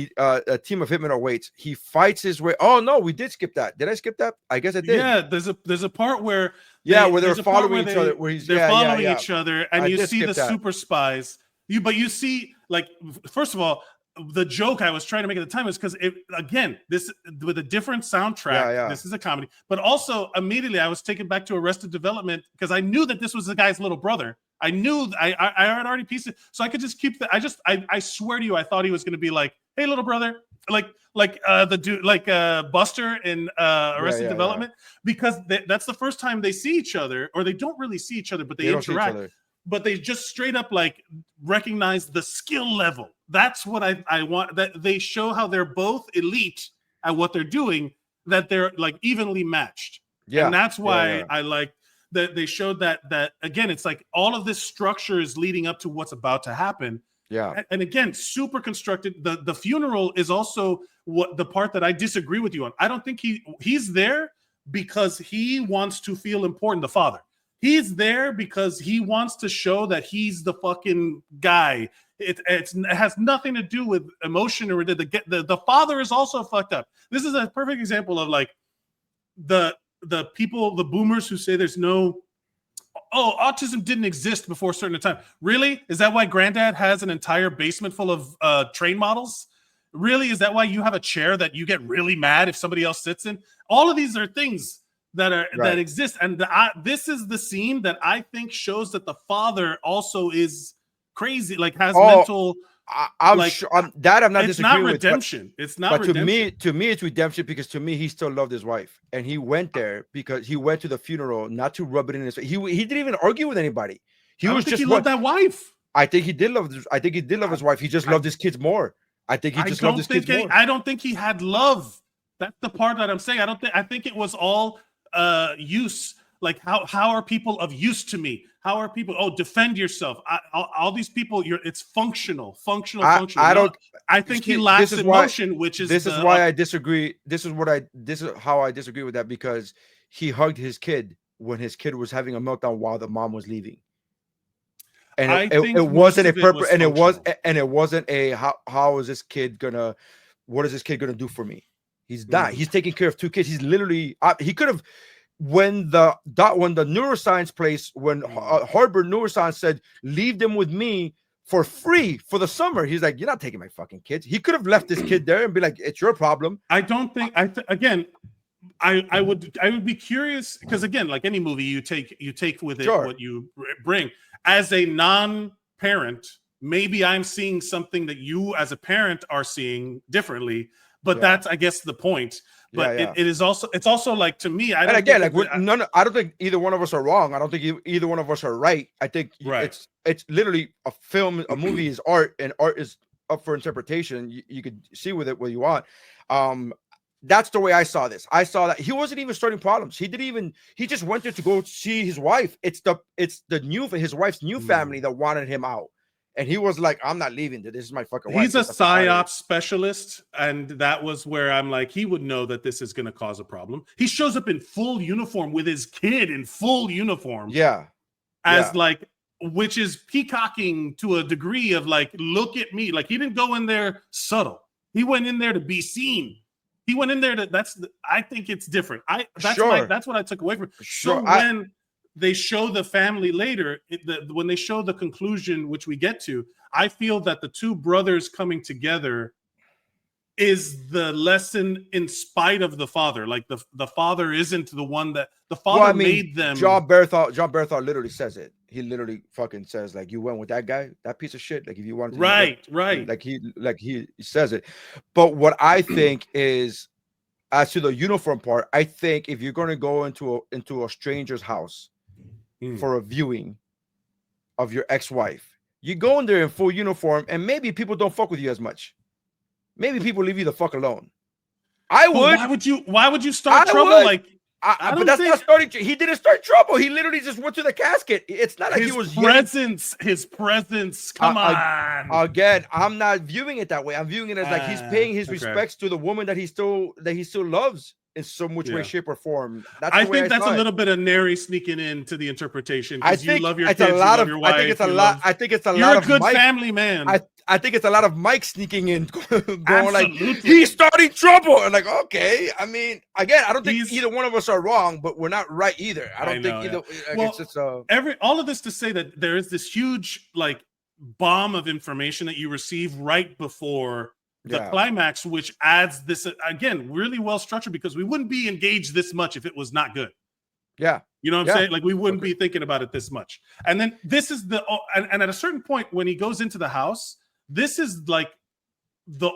a team of hitmen awaits. He fights his way. Oh no, we did skip that. Did I skip that? I guess I did. Yeah, there's a part where where they're following each other. Where they're following each other, and you see the super spies. You see, like, first of all, the joke I was trying to make at the time was because this with a different soundtrack. This is a comedy, but also immediately I was taken back to Arrested Development because I knew that this was the guy's little brother. I knew I had already pieced it, so I could just keep that. I swear to you, I thought he was going to be like, "Hey, little brother," like the dude, like Buster in Arrested Development, because that's the first time they see each other, or they don't really see each other, but they interact. But they just straight up like recognize the skill level. That's what I want. That they show how they're both elite at what they're doing. That they're like evenly matched. Yeah, and that's why I like. That they showed that again, it's like all of this structure is leading up to what's about to happen. Yeah, and again, super constructed. The funeral is also what the part that I disagree with you on. I don't think he's there because he wants to feel important. The father, he's there because he wants to show that he's the fucking guy. It has nothing to do with emotion or the father is also fucked up. This is a perfect example of like the people, the boomers who say there's no, autism didn't exist before a certain time. Really? Is that why Granddad has an entire basement full of train models? Really? Is that why you have a chair that you get really mad if somebody else sits in? All of these are things that exist. And this is the scene that I think shows that the father also is crazy, like has mental... I'm sure that I'm not disagreeing with. It's not redemption. It's not redemption. To me, it's redemption because to me, he still loved his wife, and he went there because he went to the funeral not to rub it in his face. He didn't even argue with anybody. He loved that wife. I think he did love. I think he did love his wife. He just loved his kids more. I think he just loved his kids more. I don't think he had love. That's the part that I'm saying. I think it was all use. Like how are people of use to me? How are people? Oh, defend yourself. All these people. It's functional. I think he lacks emotion, which is. This is why I disagree. This is how I disagree with that, because he hugged his kid when his kid was having a meltdown while the mom was leaving. And it wasn't a purpose, and it wasn't a how is this kid gonna? What is this kid gonna do for me? He's not. He's taking care of two kids. He's literally. He could have. When the neuroscience place, when Harvard neuroscience said, leave them with me for free for the summer, he's like, you're not taking my fucking kids. He could have left this kid there and be like, it's your problem. I don't think I would be curious, because again, like any movie, you take with it what you bring. As a non-parent, maybe I'm seeing something that you as a parent are seeing differently, but that's, I guess, the point. But it's also like, to me, I don't think either one of us are wrong. I don't think either one of us are right. I think it's literally a movie is art, and art is up for interpretation. You could see with it what you want. That's the way I saw this. I saw that he wasn't even starting problems. He just went there to go see his wife. It's his wife's new family that wanted him out. And he was like, I'm not leaving. This is my fucking wife. He's a psyops specialist. And that was where I'm like, he would know that this is going to cause a problem. He shows up in full uniform with his kid in full uniform. Yeah. Which is peacocking to a degree of like, look at me. Like, he didn't go in there subtle. He went in there to be seen. He went in there I think it's different. That's what I took away from it. Sure. So when they show the family later, when they show the conclusion, which we get to, I feel that the two brothers coming together is the lesson in spite of the father. Like the father isn't the one that the father made them. John Berthold literally says it. He literally fucking says, like, you went with that guy, that piece of shit. Like, if you wanted to, right. Like he says it. But what I think is, as to the uniform part, I think if you're going to go into a stranger's house for a viewing of your ex-wife, you go in there in full uniform, and maybe people don't fuck with you as much. Maybe people leave you the fuck alone. I would. Why would you start trouble? Like, but that's not starting. He didn't start trouble. He literally just went to the casket. It's not like he was his presence. Come on. Again, I'm not viewing it that way. I'm viewing it as like he's paying his respects to the woman that he still loves in some which way, shape, or form. I think that's a little bit of Nery sneaking into the interpretation. I think you love your kids, you love your wife. I think it's a lot. I think it's a lot. You're a good family man. I think it's a lot of Mike sneaking in, going like, he's starting trouble. And like, okay. I mean, again, I don't think either one of us are wrong, but we're not right either. I don't think either. Well, it's just, all of this to say that there is this huge like bomb of information that you receive right before the climax, which adds this again really well structured, because we wouldn't be engaged this much if it was not good. Yeah. You know what I'm saying? Like, we wouldn't be thinking about it this much. And then this is and at a certain point when he goes into the house, this is like the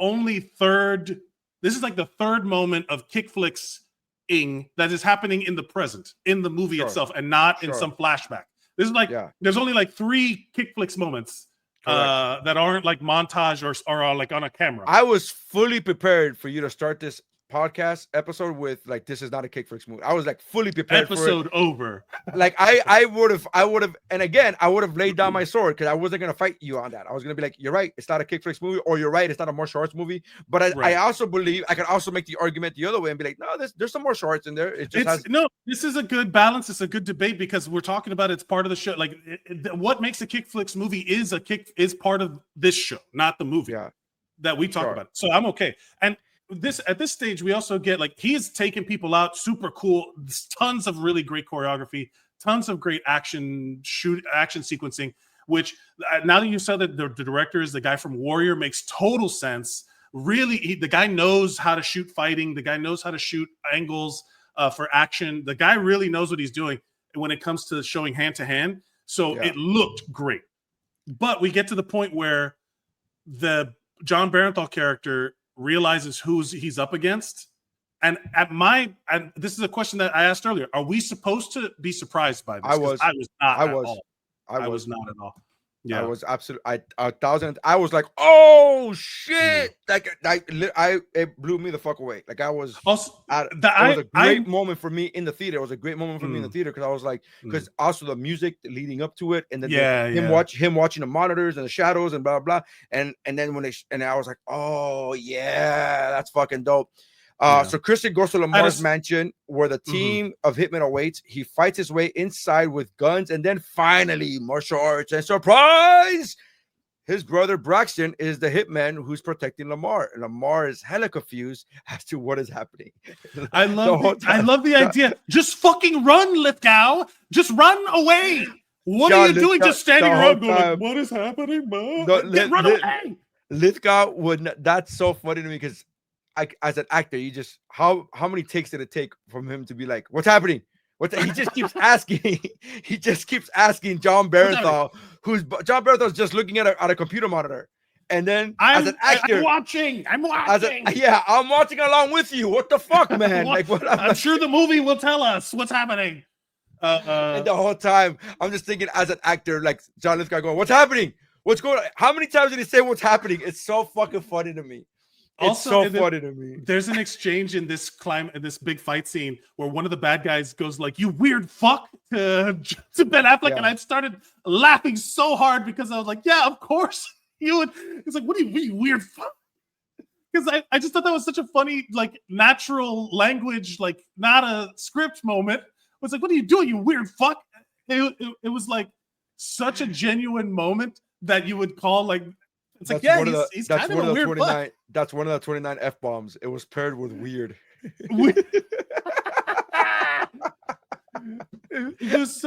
third moment of Kickflix-ing that is happening in the present, in the movie itself, and not in some flashback. This is like, there's only like 3 Kickflix moments that aren't like montage or are like on a camera. I was fully prepared for you to start this podcast episode with like, this is not a Kickflix movie. I was like fully prepared episode for it. Over. Like I would have, and again, I would have laid down my sword, because I wasn't gonna fight you on that. I was gonna be like, you're right, it's not a Kickflix movie, or you're right, it's not a martial arts movie. But I also believe I can also make the argument the other way and be like, no, there's some martial arts in there. This is a good balance. It's a good debate, because we're talking about it's part of the show. Like, what makes a Kickflix movie is part of this show, not the movie that we talk about. So I'm okay. And at this stage, we also get like, he's taking people out, super cool, tons of really great choreography, tons of great action sequencing, which now that you said that the director is the guy from Warrior, makes total sense. Really, the guy knows how to shoot fighting. The guy knows how to shoot angles for action. The guy really knows what he's doing when it comes to showing hand to hand. So it looked great. But we get to the point where the John Barenthal character realizes he's up against, and this is a question that I asked earlier: are we supposed to be surprised by this? I was not at all. Yeah, I was absolutely. I was like, oh shit! It blew me the fuck away. Like, I was also. It was a great moment for me in the theater. It was a great moment for me in the theater, because I was like, because also the music leading up to it, and then him watching the monitors and the shadows and blah blah, and then and I was like, oh yeah, that's fucking dope. So Christian goes to Lamar's mansion, where the team of hitmen awaits. He fights his way inside with guns, and then finally martial arts, and surprise, his brother Braxton is the hitman who's protecting Lamar. And Lamar is hella confused as to what is happening. I love the idea. Just fucking run, Lithgow. Just run away. What are you doing? Just standing around going, like, what is happening, man? Run away. Lithgow that's so funny to me, because as an actor, you just how many takes did it take from him to be like, what's happening? He just keeps asking. He just keeps asking John Barenthal, John Barenthal's just looking at a computer monitor, and then as an actor, I'm watching. I'm watching along with you. What the fuck, man? I'm sure the movie will tell us what's happening. And the whole time, I'm just thinking as an actor, like John Lithgow going, what's happening? What's going on? How many times did he say what's happening? It's so fucking funny to me. It's so funny to me. There's an exchange in this big fight scene where one of the bad guys goes like, "You weird fuck," to Ben Affleck, and I started laughing so hard, because I was like, "Yeah, of course you would." It's like, "What do you weird fuck?" Because I just thought that was such a funny, like, natural language, like not a script moment. It was like, "What are you doing, you weird fuck?" It was like such a genuine moment that you would call like. It's like, he's kind of a weird fuck. That's one of the 29 F-bombs. It was paired with weird. There's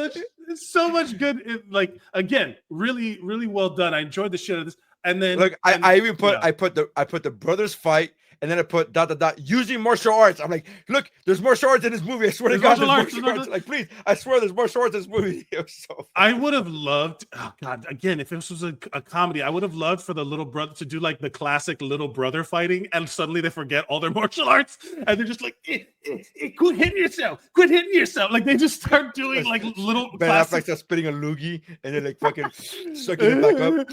so much good. Like again, really, really well done. I enjoyed the shit out of this. And then look, I even put I put the brothers fight, and then I put ... using martial arts. I'm like, look, there's martial arts in this movie. I swear to God, there's martial arts. Like, please, I swear there's martial arts in this movie. So I would have loved, oh God, again, if this was a comedy, I would have loved for the little brother to do like the classic little brother fighting, and suddenly they forget all their martial arts, and they're just like, quit hitting yourself, quit hitting yourself. Like they just start doing like little. Ben Affleck starts spitting a loogie, and then like fucking sucking it back up.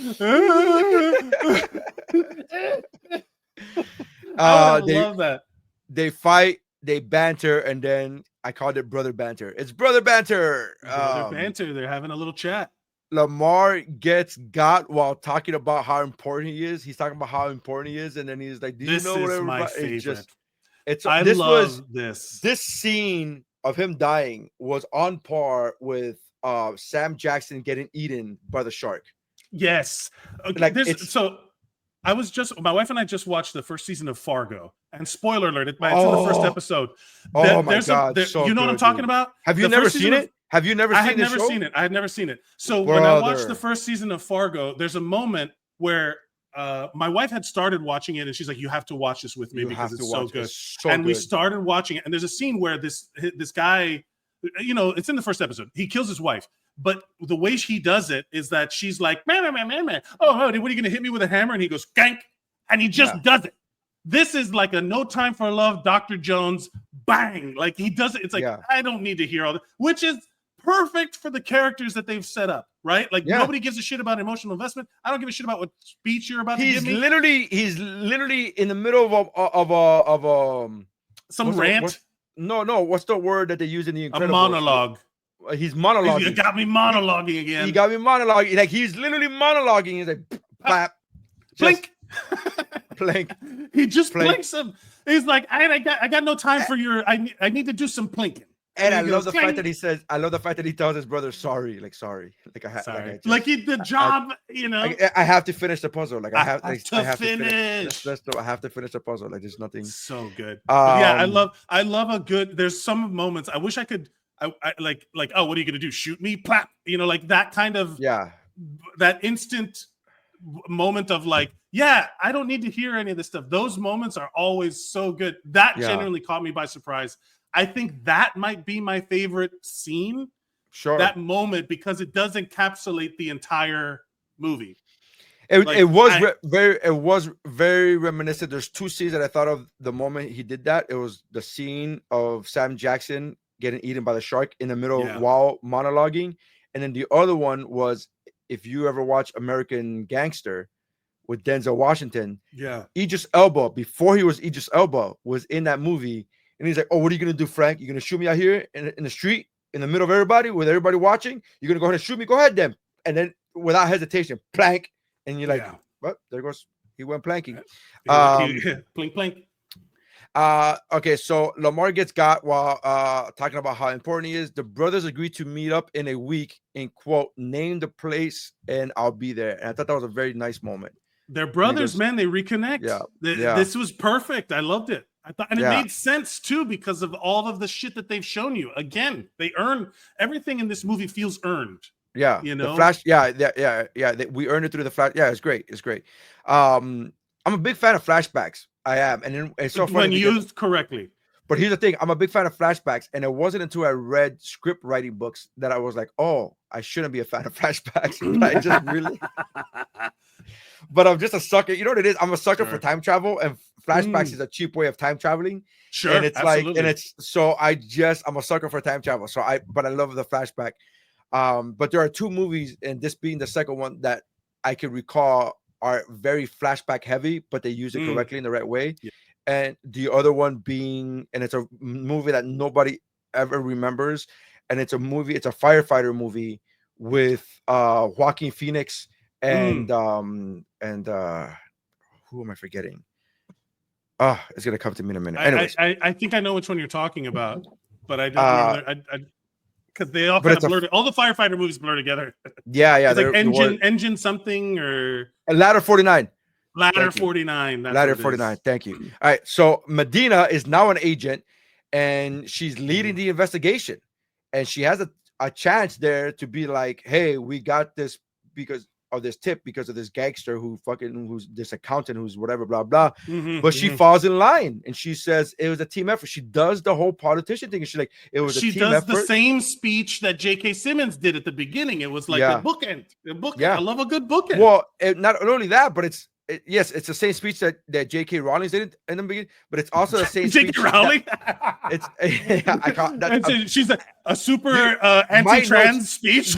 I love that. They fight, they banter, and then I called it brother banter. It's brother banter. Brother banter. They're having a little chat. Lamar gets got while talking about how important he is. He's talking about how important he is, and then he's like, "Do you know whatever?" My favorite. I love this. This scene of him dying was on par with Sam Jackson getting eaten by the shark. Yes. Like so. My wife and I just watched the first season of Fargo, and spoiler alert, it's in the first episode. Oh my God! You know what I'm talking about? Have you never seen it? Have you never seen it? I had never seen it. So when I watched the first season of Fargo, there's a moment where my wife had started watching it, and she's like, "You have to watch this with me because it's so good." And we started watching it, and there's a scene where this guy, you know, it's in the first episode. He kills his wife. But the way he does it is that she's like, man. Oh, what are you going to hit me with a hammer? And he goes, gank. And he just does it. This is like a No Time for Love, Dr. Jones, bang. Like he does it. It's like, I don't need to hear all that, which is perfect for the characters that they've set up, right? Like nobody gives a shit about emotional investment. I don't give a shit about what speech you're about to give me. He's literally in the middle of some rant. No. What's the word that they use in the Incredibles? A monologue. He's monologuing. You got me monologuing again. He got me monologuing. Like he's literally monologuing. He's like, plap, blink, blink. He just blinks him. He's like, I got no time for your. I need to do some plinking. And I love the fact that he says. I love the fact that he tells his brother, sorry. Like I have. Like he the job. You know. I have to finish the puzzle. Like I have to finish. I have to finish the puzzle. Like there's nothing. So good. Yeah, I love a good. There's some moments. I wish I could. I like, oh, what are you gonna do? Shoot me? Plap, you know, like that kind of that instant moment of like, I don't need to hear any of this stuff. Those moments are always so good. That genuinely caught me by surprise. I think that might be my favorite scene. Sure, that moment because it does encapsulate the entire movie. It was very reminiscent. There's two scenes that I thought of the moment he did that. It was the scene of Sam Jackson getting eaten by the shark in the middle while monologuing, and then the other one was, if you ever watch American Gangster with Denzel Washington, Idris Elba, before he was Idris Elba, was in that movie, and he's like, "Oh, what are you gonna do, Frank? You're gonna shoot me out here in the street in the middle of everybody with everybody watching? You're gonna go ahead and shoot me? Go ahead, then." And without hesitation, plank, and you're like, "Well, there goes he went planking." Plink plink. Okay, so Lamar gets got while talking about how important he is. The brothers agree to meet up in a week and quote, name the place and I'll be there. And I thought that was a very nice moment. They're brothers, man. They reconnect. This was perfect. I loved it. I thought, and it made sense too because of all of the shit that they've shown you. Again, they earn everything in this movie feels earned. Yeah, you know, the Flash. We earned it through the Flash. Yeah, it's great. It's great. I'm a big fan of flashbacks. I am, and then it's so funny when used correctly. But here's the thing: I'm a big fan of flashbacks, and it wasn't until I read script writing books that I was like, "Oh, I shouldn't be a fan of flashbacks." I just really. But I'm just a sucker. You know what it is? I'm a sucker for time travel, and flashbacks is a cheap way of time traveling. Sure, and it's absolutely. I'm a sucker for time travel. But I love the flashback. But there are two movies, and this being the second one that I can recall are very flashback heavy, but they use it correctly in the right way. Yeah. And the other one being, and it's a movie that nobody ever remembers, and it's a firefighter movie with Joaquin Phoenix and who am I forgetting? It's gonna come to me in a minute. Anyways, I think I know which one you're talking about, but I don't remember. Because they all kind of blur. All the firefighter movies blur together. Yeah. It's like engine something or Ladder 49. Ladder 49. Ladder 49. Thank you. All right. So Medina is now an agent, and she's leading the investigation. And she has a chance there to be like, hey, we got this because of this tip, because of this gangster who's this accountant who's whatever, blah blah. But she falls in line and she says it was a team effort. She does the whole politician thing, and she's like, it was a team effort. She does the same speech that J.K. Simmons did at the beginning. It was like a bookend. I love a good bookend. Well, not only that, but it's the same speech that J.K. Rowling did in the beginning, but it's also the same speech. J.K. Rowling? She's a super anti-trans speech.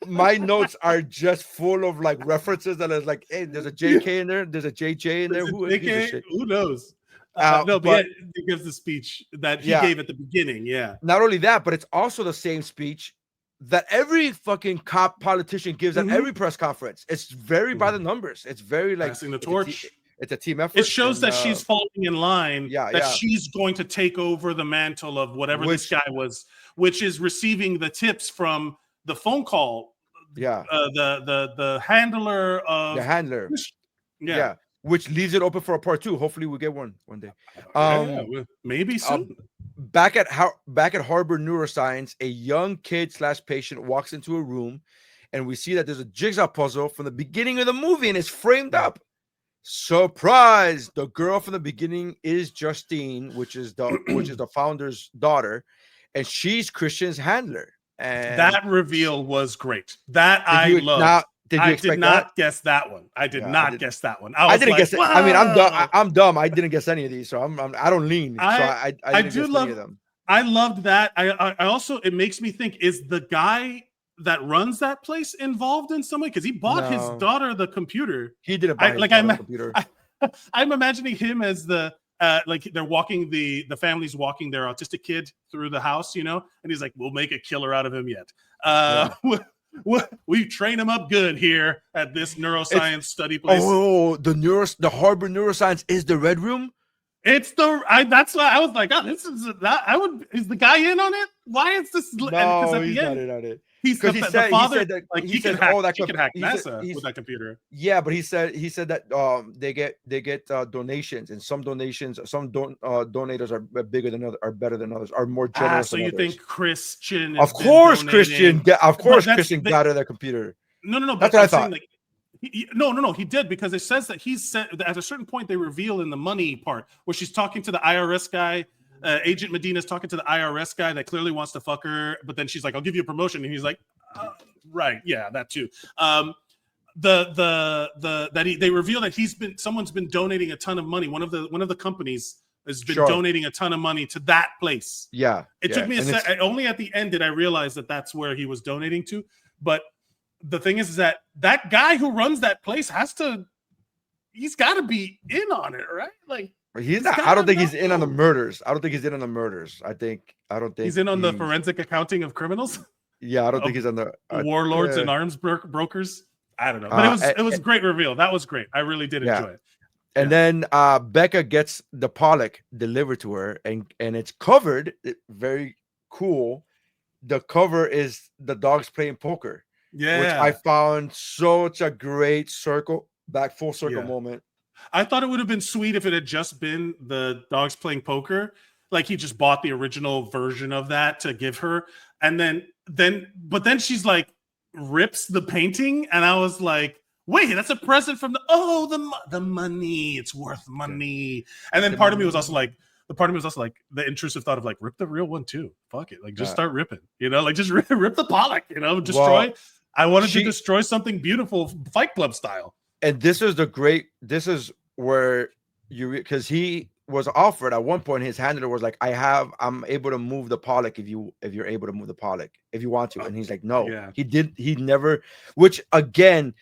My notes are just full of like references that is like, hey, there's a J.K. in there, there's a J.J. in there. Who knows? No, but he gives the speech that he gave at the beginning. Yeah. Not only that, but it's also the same speech that every fucking cop politician gives at every press conference. It's very by the numbers. It's very like passing the torch. It's a team effort. It shows that she's falling in line. She's going to take over the mantle of whatever this guy was, which is receiving the tips from the phone call. Yeah. The handler of the handler. Yeah. Which leaves it open for a part 2. Hopefully we'll get one day. Maybe soon. Back at Harbor Neuroscience, a young kid / patient walks into a room, and we see that there's a jigsaw puzzle from the beginning of the movie, and it's framed up. Surprise! The girl from the beginning is Justine, which is the founder's daughter, and she's Christian's handler. And that reveal was great. That I loved. I did not guess that one. I did not guess that one. I didn't guess it. I mean, I'm dumb. I didn't guess any of these, so I don't lean. I do love them. I loved that. I also, it makes me think, is the guy that runs that place involved in some way? Because he bought his daughter the computer. He didn't buy the computer. I'm imagining him as the like they're walking the family's walking their autistic kid through the house, and he's like, we'll make a killer out of him yet. We train him up good here at this neuroscience study place. Oh, the Harbor Neuroscience is the red room. It's that's why I was like, oh, this is that. Is the guy in on it? Why is this? No, he's not in on it. He said he can hack NASA with that computer. Yeah, but he said that they get donations, and some donators are bigger than others, are better than others, are more generous. So you think Christian? Of course, Christian got her that computer. No. That's what I thought. No. He did, because it says that he said that at a certain point they reveal in the money part where she's talking to the IRS guy. Agent Medina's talking to the IRS guy that clearly wants to fuck her, but then she's like, "I'll give you a promotion," and he's like, "Right, yeah, that too." They reveal that someone's been donating a ton of money. One of the companies has been donating a ton of money to that place. Yeah, it took me a second. Only at the end did I realize that that's where he was donating to. But the thing is that guy who runs that place he's got to be in on it, right? Like. He's not. I don't think he's in on the murders. I don't think he's in on the murders. I don't think he's in on the forensic accounting of criminals. Yeah, I don't think he's on the warlords and arms brokers. I don't know, but it was a great reveal. That was great. I really did enjoy it. And then Becca gets the Pollock delivered to her, and it's covered. Very cool. The cover is the dogs playing poker. Yeah, which I found such a great full circle moment. I thought it would have been sweet if it had just been the dogs playing poker. Like he just bought the original version of that to give her. And then she's like, rips the painting. And I was like, wait, that's a present from the money. It's worth money. And then part of me was also like, the intrusive thought of like, rip the real one too. Fuck it. Like just start ripping, like just rip the Pollock, destroy. Well, I wanted to destroy something beautiful, Fight Club style. And this is where because he was offered at one point, his handler was like, I'm able to move the Pollock if you're able to move the Pollock if you want to. And he's like, no. Yeah. He never, which again,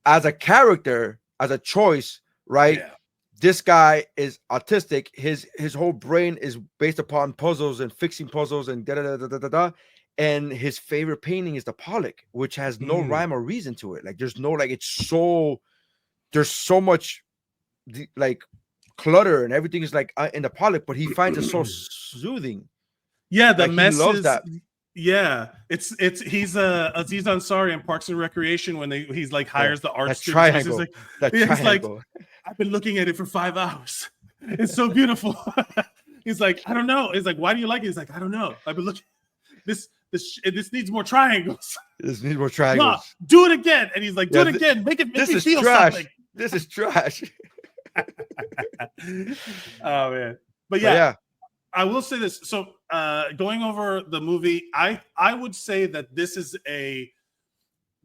as a character, as a choice, right? Yeah. This guy is autistic. His whole brain is based upon puzzles and fixing puzzles and da-da-da-da-da-da. And his favorite painting is the Pollock, which has no rhyme or reason to it. Like there's so much like clutter and everything is like in the Pollock, but he finds it so soothing. Yeah, the mess loves that. Yeah, it's he's Aziz Ansari in Parks and Recreation when he's like hires the art students. He's like, I've been looking at it for 5 hours. It's so beautiful. He's like, I don't know. He's like, why do you like it? He's like, I don't know. I've been looking. this needs more triangles. This needs more triangles. No, do it again. And he's like, do it again. Make me feel trash. something. This is trash. Oh man. But yeah, I will say this. So going over the movie, I would say that this is a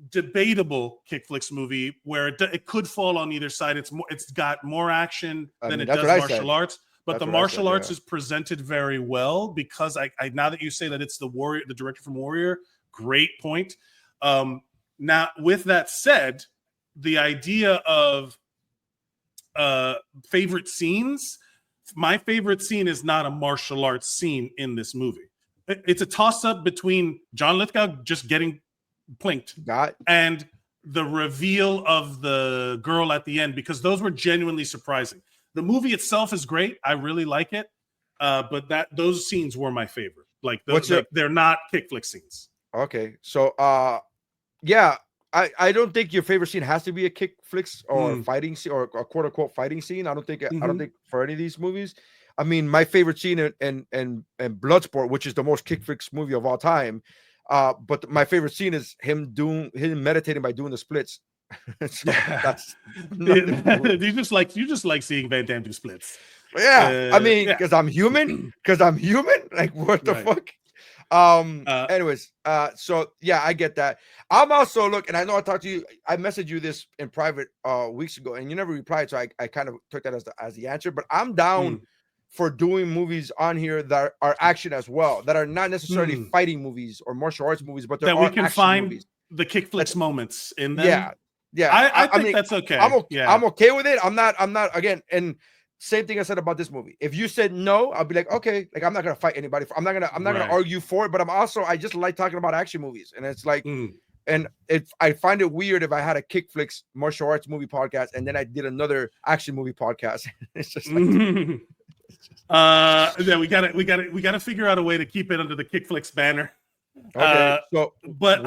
debatable Kickflix movie where it could fall on either side. It's got more action than it does martial arts, but the martial arts is presented very well because I now that you say that it's the director from Warrior, great point. Now with that said, the idea of favorite scenes, my favorite scene is not a martial arts scene in this movie. It's a toss-up between John Lithgow just getting plinked and the reveal of the girl at the end, because those were genuinely surprising. The movie itself is great. I really like it. But those scenes were my favorite. Like they're not Kickflix scenes. Okay. So yeah, I don't think your favorite scene has to be a Kickflix or fighting scene or a quote unquote fighting scene. I don't think for any of these movies. I mean, my favorite scene in Bloodsport, which is the most Kickflix movie of all time. But my favorite scene is him meditating by doing the splits. So that's you just like seeing Van Damme do splits. Yeah, I mean, because I'm human. Like, what the fuck? Anyways, so yeah, I get that. I'm also and I know I talked to you. I messaged you this in private weeks ago, and you never replied. So I kind of took that as the answer. But I'm down for doing movies on here that are action as well, that are not necessarily fighting movies or martial arts movies, but that we can find movies. The Kickflix moments in them. Yeah. I think that's okay. I'm okay with it. I'm not again. And same thing I said about this movie. If you said no, I'll be like, okay, like I'm not gonna fight anybody. I'm not gonna argue for it. But I just like talking about action movies, and it's like, and I find it weird if I had a Kickflix martial arts movie podcast and then I did another action movie podcast. It's just like. Yeah, we gotta figure out a way to keep it under the Kickflix banner. Okay, but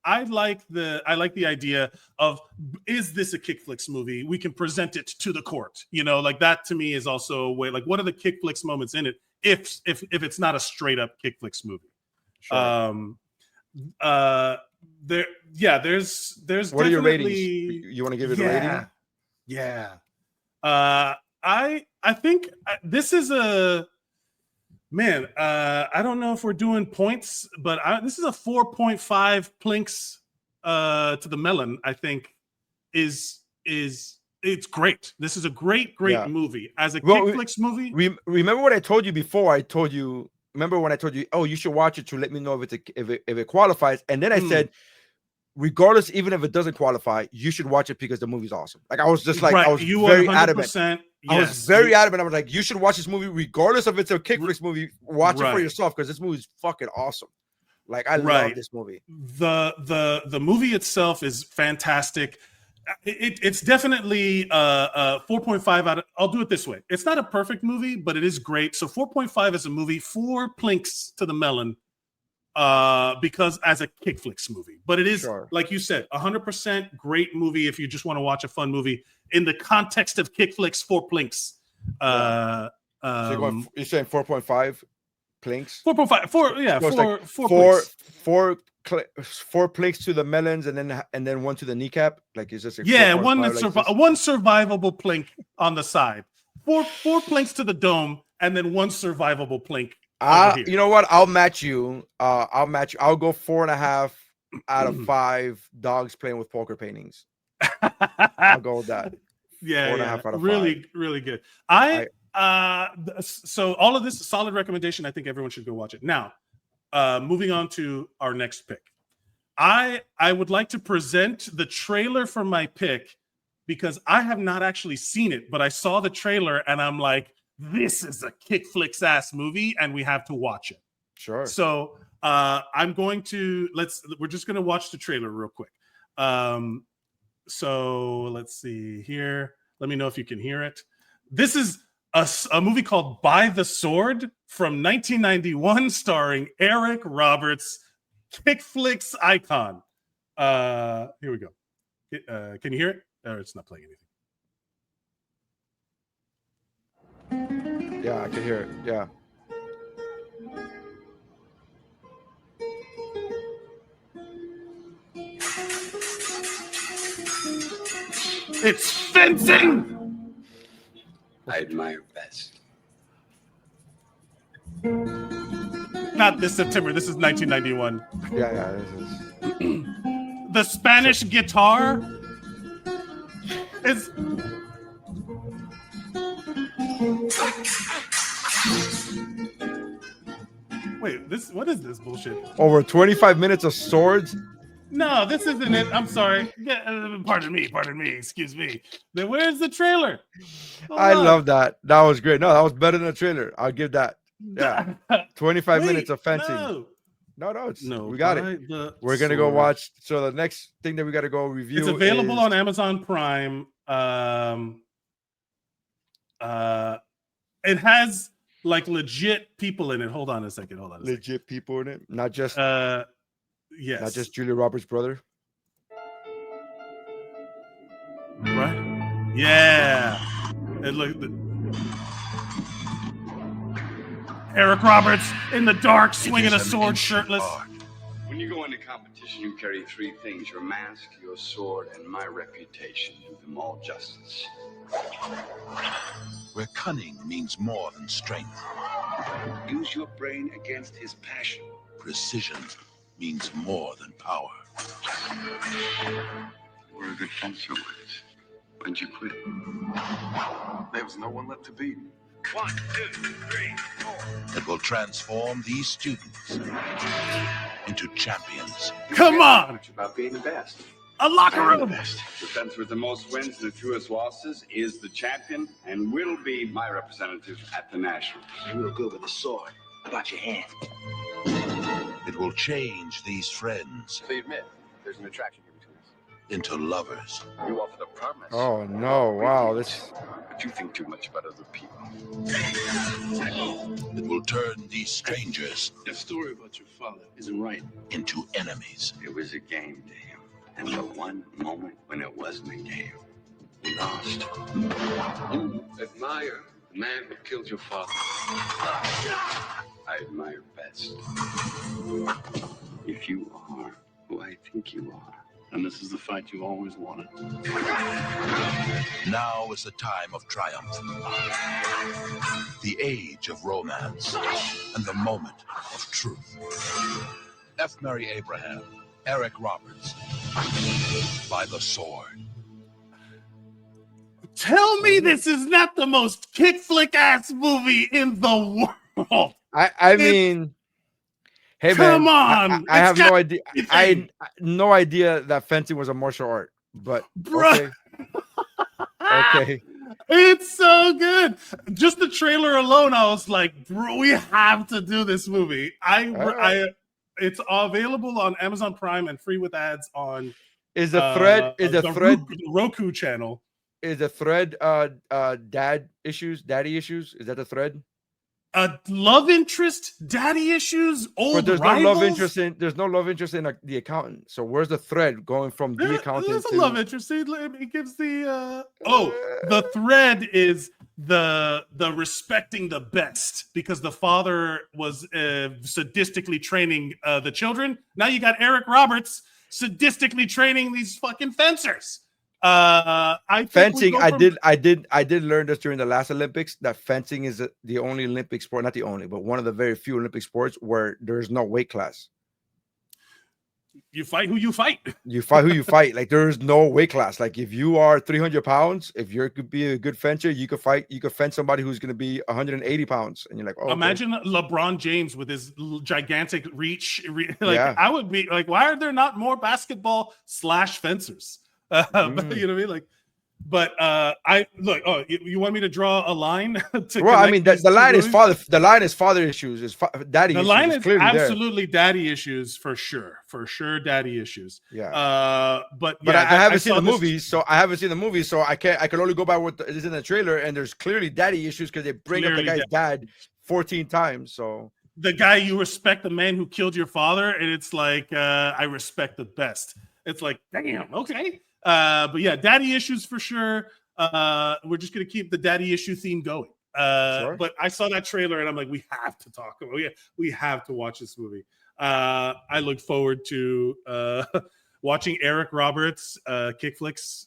I like the idea of, is this a Kickflix movie? We can present it to the court. Like that to me is also a way. Like, what are the Kickflix moments in it? If it's not a straight up Kickflix movie. Sure. There's what are your ratings? You want to give it a rating? Yeah. I think this is a man. I don't know if we're doing points, but this is a 4.5 plinks to the melon. I think it's great. This is a great movie as a Kickflix movie. Remember what I told you before? Remember when I told you, oh, you should watch it to let me know if it qualifies, and then I said, regardless, even if it doesn't qualify, you should watch it because the movie's awesome. Like I was just like, I was very adamant. I was very adamant. I was like, you should watch this movie regardless if it's a Kickflix movie. Watch it for yourself because this movie is fucking awesome. Like I love this movie. The movie itself is fantastic. It's definitely 4.5 out of. I'll do it this way. It's not a perfect movie, but it is great. So 4.5 is a movie. 4 plinks to the melon. Because as a Kickflix movie, but it is like you said, 100% great movie if you just want to watch a fun movie in the context of Kickflix. 4 plinks. So you're saying 4.5 plinks? 4.5. 4. Yeah. So 4 plinks to the melons, and then 1 to the kneecap. Like is this? One survivable plink on the side. 4 plinks to the dome, and then 1 survivable plink. You know what? I'll match you. I'll go 4.5 out of 5 dogs playing with poker paintings. I'll go with that. 4.5 out of 5. Really good. So all of this is a solid recommendation. I think everyone should go watch it. Now, moving on to our next pick. I would like to present the trailer for my pick because I have not actually seen it, but I saw the trailer and I'm like, this is a Kickflix ass movie and we have to watch it. Sure. So we're just going to watch the trailer real quick. So let's see here. Let me know if you can hear it. This is a movie called By the Sword from 1991 starring Eric Roberts, Kickflix icon. Here we go. Can you hear it? Or it's not playing anything. Yeah, I can hear it. Yeah. It's fencing. I admire best. Not this September. This is 1991. Yeah, this is. The Spanish guitar is. Wait, what is this bullshit? Over 25 minutes of swords. No, this isn't it. I'm sorry. Pardon me. Excuse me. Then where's the trailer? I love that. That was great. No, that was better than the trailer. I'll give that. Yeah. 25 minutes of fencing. No, we got it. We're going to go watch. So the next thing that we got to go review. It's available on Amazon Prime. It has like legit people in it. Hold on a second. Legit people in it. Not just yes. Not just Julia Roberts' brother. Right? Yeah. And look, Eric Roberts in the dark, swinging a sword, shirtless. When you go into competition, you carry three things: your mask, your sword, and my reputation. Do them all justice. Where cunning means more than strength. Use your brain against his passion. Precision means more than power. You were a good fencer once. When'd you quit? There was no one left to beat. 1, 2, 3, 4. It will transform these students into champions. Come on! It's about being the best. A locker room. The fence with the most wins and the fewest losses is the champion and will be my representative at the Nationals. You're real good with the sword. How about your hand? It will change these friends So you admit, there's an attraction here between us. into lovers. You offered a promise. Oh no! Wow, this. But you think too much about other people. It will turn these strangers The story about your father isn't right. into enemies. It was a game to him. And the one moment when it wasn't a game, he lost. You admire the man who killed your father. I admire best. If you are who I think you are, and this is the fight you always wanted. Now is the time of triumph. The age of romance. And the moment of truth. F. Mary Abraham, Eric Roberts. By the sword. Tell me this is not the most kick flick ass movie in the world. I mean, hey come man, on! I have no idea. I had no idea that fencing was a martial art. But okay. Okay. It's so good. Just the trailer alone, I was like, bro, we have to do this movie. It's available on Amazon Prime and free with ads on the Roku channel. Is the thread daddy issues? Is that the thread? Love interest, daddy issues, old But there's rivals? no love interest in the accountant. So where's the thread going from the accountant? There's a love interest. It gives the the thread is the respecting the best because the father was sadistically training the children. Now you got Eric Roberts sadistically training these fucking fencers. Fencing. I did learn this during the last Olympics that fencing is the only Olympic sport, not the only, but one of the very few Olympic sports where there's no weight class. You fight who you fight. You fight who you fight. Like there is no weight class. Like if you are 300 pounds, if you could be a good fencer, you could fight. You could fence somebody who's going to be 180 pounds, and you're like, oh. Imagine LeBron James with his gigantic reach. I would be like, why are there not more basketball / fencers? But you know what I mean? Like, but I look. Oh, you want me to draw a line? Well, I mean, the line is father. The line is father issues. Is daddy? The line is absolutely daddy issues for sure. Daddy issues. Yeah. But I haven't seen the movies, so I haven't seen the movie, so I can't. I can only go by what is in the trailer, and there's clearly daddy issues because they bring up the guy's dad 14 times. So the guy you respect, the man who killed your father, and it's like I respect the best. It's like damn, okay. But yeah, daddy issues for sure. We're just gonna keep the daddy issue theme going. Sure. But I saw that trailer and I'm like, we have to talk about it. We have to watch this movie. I look forward to watching Eric Roberts, Kickflix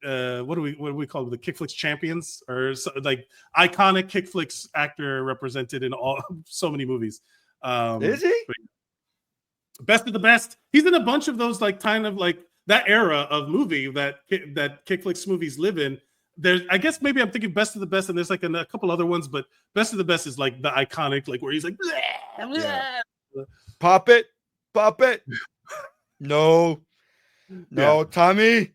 what do we call them? The Kickflix champions, or so, like iconic Kickflix actor represented in so many movies. Is he? Best of the best. He's in a bunch of those like kind of like that era of movie that Kickflix movies live in. There's, I guess maybe I'm thinking Best of the Best, and there's like a couple other ones, but Best of the Best is like the iconic, like where he's like, bleh, bleh. Yeah. Pop it. No, Yeah. Tommy,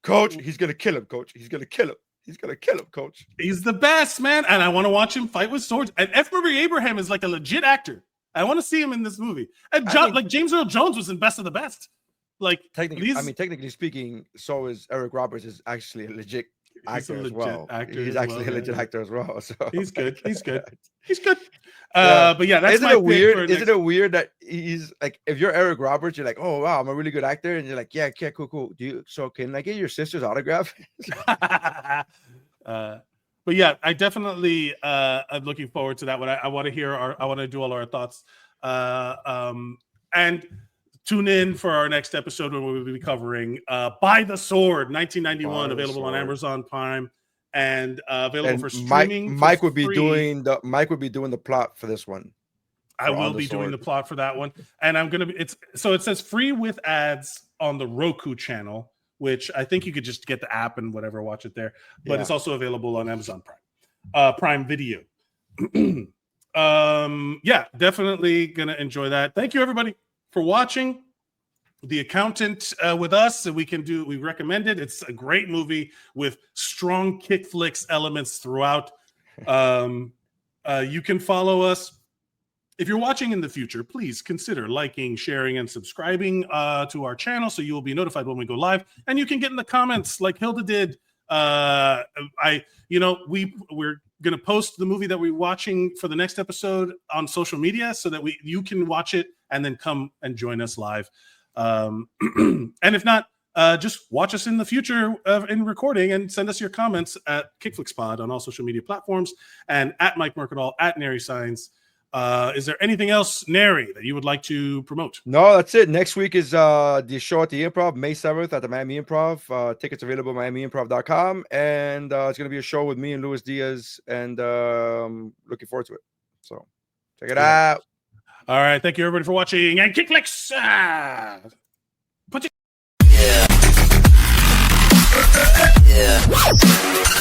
coach, he's gonna kill him, coach. He's gonna kill him, coach. He's the best, man, and I want to watch him fight with swords. And F. Murray Abraham is like a legit actor. I want to see him in this movie. And like James Earl Jones was in Best of the Best. Like technically speaking, so is Eric Roberts is actually a legit actor as well. He's actually a legit actor as well. So he's good. He's good. But yeah, that's isn't it weird? Isn't it weird that he's like, if you're Eric Roberts, you're like, oh wow, I'm a really good actor, and you're like, yeah, cool. Can I get your sister's autograph? But yeah, I definitely am looking forward to that one. I want to hear I want to do all our thoughts. And tune in for our next episode when we'll be covering By the Sword, 1991, available on Amazon Prime and available for streaming. Mike would be doing the plot for this one. I will be doing the plot for that one, and I'm gonna be. It says free with ads on the Roku channel, which I think you could just get the app and whatever, watch it there. But it's also available on Amazon Prime Video. Yeah, definitely gonna enjoy that. Thank you everybody for watching The Accountant with us. We recommend it. It's a great movie with strong Kickflix elements throughout. You can follow us. If you're watching in the future, please consider liking, sharing, and subscribing to our channel so you will be notified when we go live. And you can get in the comments like Hilda did. We're gonna post the movie that we're watching for the next episode on social media so that you can watch it and then come and join us live. And if not, just watch us in the future in recording and send us your comments at KickFlixPod on all social media platforms and at Mike Mercadal, at Nery Saenz. Is there anything else, Nery, that you would like to promote? No, that's it. Next week is the show at the Improv, May 7th at the Miami Improv. Tickets available at MiamiImprov.com. And it's going to be a show with me and Luis Diaz, and looking forward to it. So check it out. All right. Thank you, everybody, for watching. And Kickflix! Put your... Yeah.